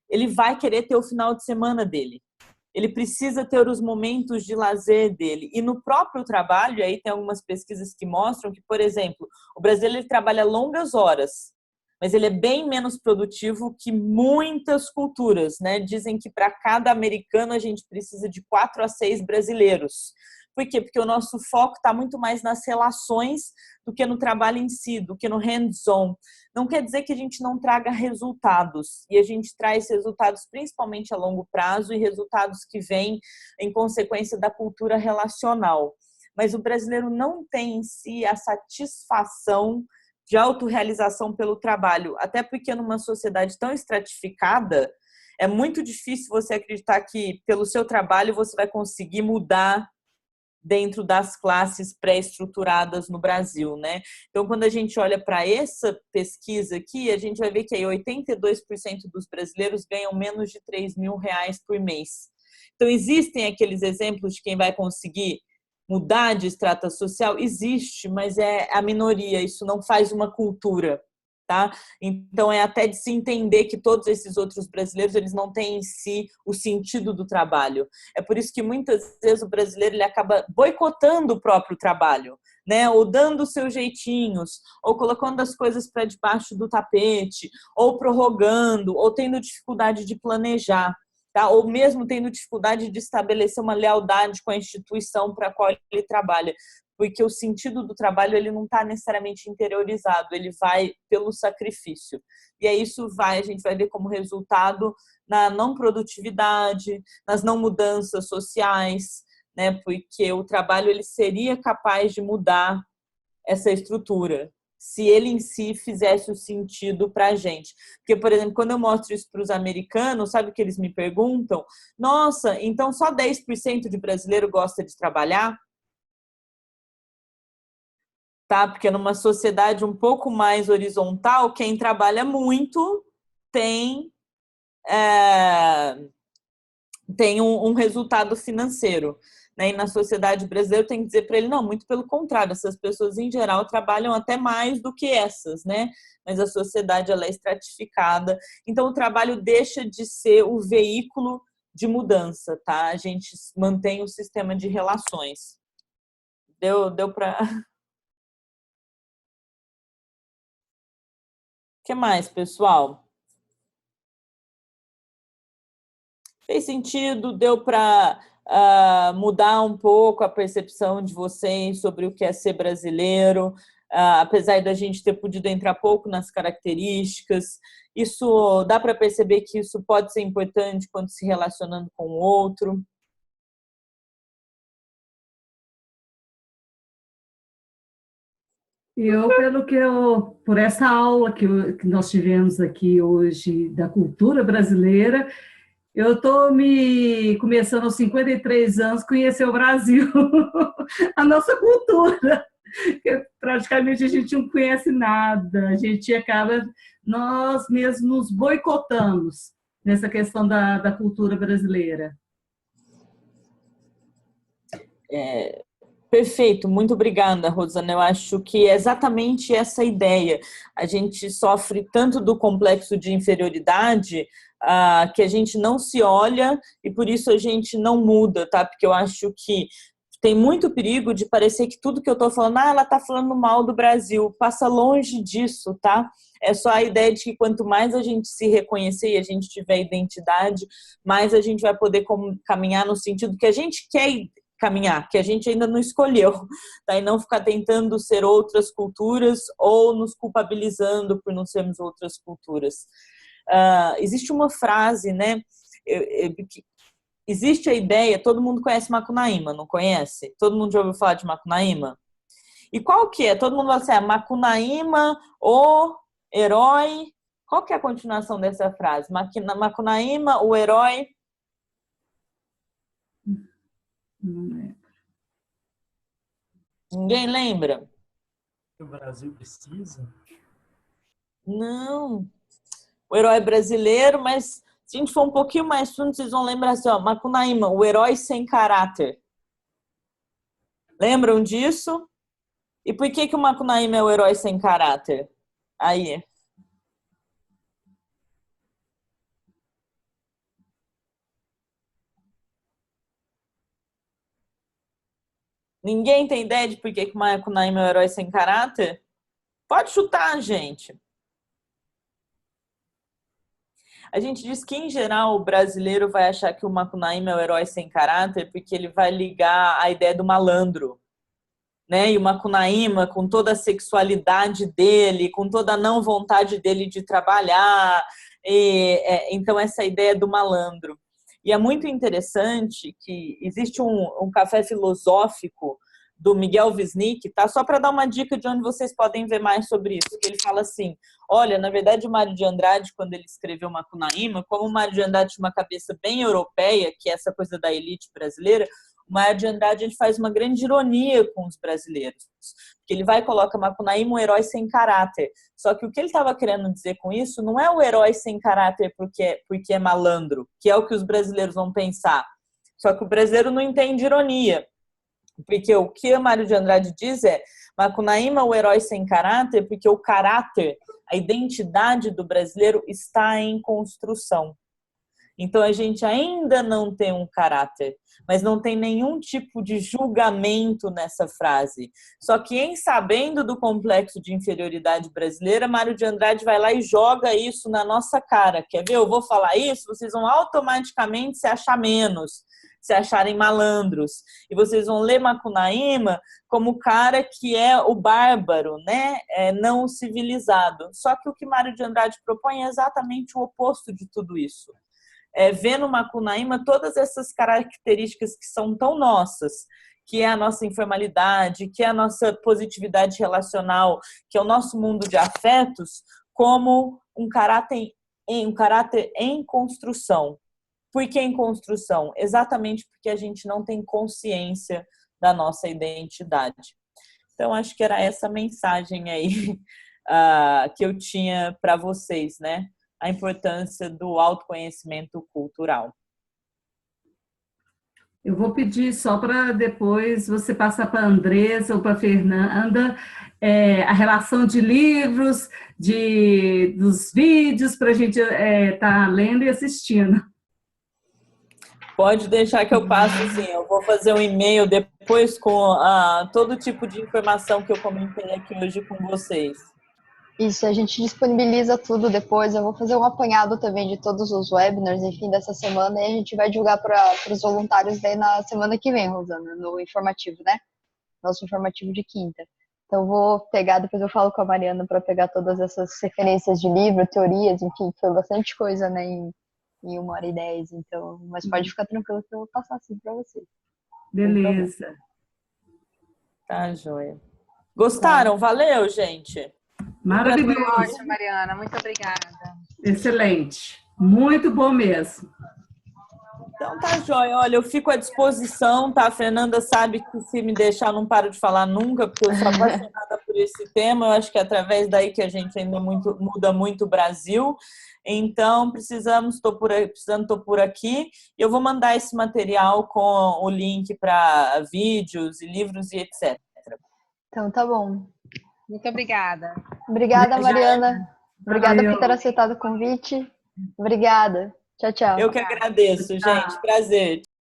A: ele vai querer ter o final de semana dele. Ele precisa ter os momentos de lazer dele. E no próprio trabalho, aí tem algumas pesquisas que mostram que, por exemplo, o brasileiro ele trabalha longas horas, mas ele é bem menos produtivo que muitas culturas, né? Dizem que para cada americano a gente precisa de 4 a 6 brasileiros. Por quê? Porque o nosso foco está muito mais nas relações do que no trabalho em si, do que no hands-on. Não quer dizer que a gente não traga resultados. E a gente traz resultados principalmente a longo prazo e resultados que vêm em consequência da cultura relacional. Mas o brasileiro não tem em si a satisfação de autorrealização pelo trabalho. Até porque numa sociedade tão estratificada, é muito difícil você acreditar que pelo seu trabalho você vai conseguir mudar dentro das classes pré-estruturadas no Brasil, né? Então, quando a gente olha para essa pesquisa aqui, a gente vai ver que aí 82% dos brasileiros ganham menos de R$3.000 por mês. Então, existem aqueles exemplos de quem vai conseguir mudar de estrata social? Existe, mas é a minoria, isso não faz uma cultura. Tá? Então, é até de se entender que todos esses outros brasileiros eles não têm em si o sentido do trabalho. É por isso que muitas vezes o brasileiro ele acaba boicotando o próprio trabalho, né? Ou dando os seus jeitinhos, ou colocando as coisas para debaixo do tapete, ou prorrogando, ou tendo dificuldade de planejar. Tá? Ou mesmo tendo dificuldade de estabelecer uma lealdade com a instituição para a qual ele trabalha. Porque o sentido do trabalho ele não está necessariamente interiorizado, ele vai pelo sacrifício. E aí a gente vai ver como resultado na não produtividade, nas não mudanças sociais, né? Porque o trabalho ele seria capaz de mudar essa estrutura, se ele em si fizesse o sentido para a gente. Porque, por exemplo, quando eu mostro isso para os americanos, sabe o que eles me perguntam? Nossa, então só 10% de brasileiro gosta de trabalhar? tá? Porque numa sociedade um pouco mais horizontal, quem trabalha muito tem, tem um resultado financeiro. Né? E na sociedade brasileira tem que dizer para ele, não, muito pelo contrário, essas pessoas em geral trabalham até mais do que essas, né? Mas a sociedade ela é estratificada, então o trabalho deixa de ser o veículo de mudança, tá? A gente mantém o sistema de relações. Deu para... O que mais, pessoal? Fez sentido? Deu para mudar um pouco a percepção de vocês sobre o que é ser brasileiro? Apesar da gente ter podido entrar pouco nas características, isso dá para perceber que isso pode ser importante quando se relacionando com o outro?
E: Por essa aula que nós tivemos aqui hoje da cultura brasileira, eu estou me começando aos 53 anos conhecer o Brasil, a nossa cultura, que praticamente a gente não conhece nada, a gente acaba, nós mesmos nos boicotamos nessa questão da cultura brasileira.
A: Perfeito, muito obrigada, Rosana. Eu acho que é exatamente essa ideia. A gente sofre tanto do complexo de inferioridade que a gente não se olha e por isso a gente não muda, tá? Porque eu acho que tem muito perigo de parecer que tudo que eu estou falando, ela está falando mal do Brasil. Passa longe disso, tá? É só a ideia de que quanto mais a gente se reconhecer e a gente tiver identidade, mais a gente vai poder caminhar no sentido que a gente quer caminhar, que a gente ainda não escolheu, tá? E não ficar tentando ser outras culturas ou nos culpabilizando por não sermos outras culturas. Existe uma frase, né? Existe a ideia, todo mundo conhece Macunaíma, não conhece? Todo mundo já ouviu falar de Macunaíma? E qual que é? Todo mundo fala assim, Macunaíma, o herói. Qual que é a continuação dessa frase? Macunaíma, o herói...
E: Não lembro.
A: Ninguém lembra?
C: O Brasil precisa?
A: Não. O herói brasileiro, mas se a gente for um pouquinho mais fundo, vocês vão lembrar assim, ó, Macunaíma, o herói sem caráter. Lembram disso? E por que o Macunaíma é o herói sem caráter? Aí. Ninguém tem ideia de por que o Macunaíma é o herói sem caráter? Pode chutar, gente. A gente diz que, em geral, o brasileiro vai achar que o Macunaíma é o herói sem caráter porque ele vai ligar a ideia do malandro. Né? E o Macunaíma, com toda a sexualidade dele, com toda a não vontade dele de trabalhar. Então, essa ideia do malandro. E é muito interessante que existe um café filosófico do Miguel Wisnik, tá? Só para dar uma dica de onde vocês podem ver mais sobre isso. Que ele fala assim, olha, na verdade o Mário de Andrade, quando ele escreveu Macunaíma, como o Mário de Andrade tinha uma cabeça bem europeia, que é essa coisa da elite brasileira, o Mário de Andrade ele faz uma grande ironia com os brasileiros. Porque ele vai e coloca Macunaíma um herói sem caráter. Só que o que ele estava querendo dizer com isso não é o herói sem caráter porque é malandro, que é o que os brasileiros vão pensar. Só que o brasileiro não entende ironia. Porque o que o Mário de Andrade diz é Macunaíma, o herói sem caráter, porque o caráter, a identidade do brasileiro está em construção. Então, a gente ainda não tem um caráter, mas não tem nenhum tipo de julgamento nessa frase. Só que, em sabendo do complexo de inferioridade brasileira, Mário de Andrade vai lá e joga isso na nossa cara. Quer ver? Eu vou falar isso, vocês vão automaticamente se achar menos, se acharem malandros. E vocês vão ler Macunaíma como o cara que é o bárbaro, né? Não o civilizado. Só que o que Mário de Andrade propõe é exatamente o oposto de tudo isso. Ver no Macunaíma todas essas características que são tão nossas, que é a nossa informalidade, que é a nossa positividade relacional, que é o nosso mundo de afetos, como um caráter em construção. Por que em construção? Exatamente porque a gente não tem consciência da nossa identidade. Então, acho que era essa mensagem aí que eu tinha para vocês, né? A importância do autoconhecimento cultural.
E: Eu vou pedir só para depois você passar para a Andressa ou para a Fernanda a relação de livros, dos vídeos, para a gente estar lendo e assistindo.
A: Pode deixar que eu passo, sim. Eu vou fazer um e-mail depois com todo tipo de informação que eu comentei aqui hoje com vocês.
B: Isso, a gente disponibiliza tudo depois. Eu vou fazer um apanhado também de todos os webinars, enfim, dessa semana, e a gente vai divulgar para os voluntários daí na semana que vem, Rosana, no informativo, né? Nosso informativo de quinta. Então, eu vou pegar, depois eu falo com a Mariana para pegar todas essas referências de livro, teorias, enfim, foi bastante coisa, né, em 1h10. Então, mas pode ficar tranquilo que eu vou passar assim para vocês.
E: Beleza.
A: Tá, joia. Gostaram? Valeu, gente.
E: Maravilhoso.
D: Ótimo, Mariana. Muito obrigada.
E: Excelente. Muito bom mesmo.
A: Então tá, joia. Olha, eu fico à disposição, tá? A Fernanda sabe que se me deixar, eu não paro de falar nunca, porque eu sou apaixonada por esse tema. Eu acho que é através daí que a gente ainda muda muito o Brasil. Então, estou por aqui. Eu vou mandar esse material com o link para vídeos e livros e etc.
B: Então, tá bom.
D: Muito obrigada.
B: Obrigada, Mariana. Obrigada por ter aceitado o convite. Obrigada. Tchau, tchau.
A: Eu que agradeço, gente. Prazer.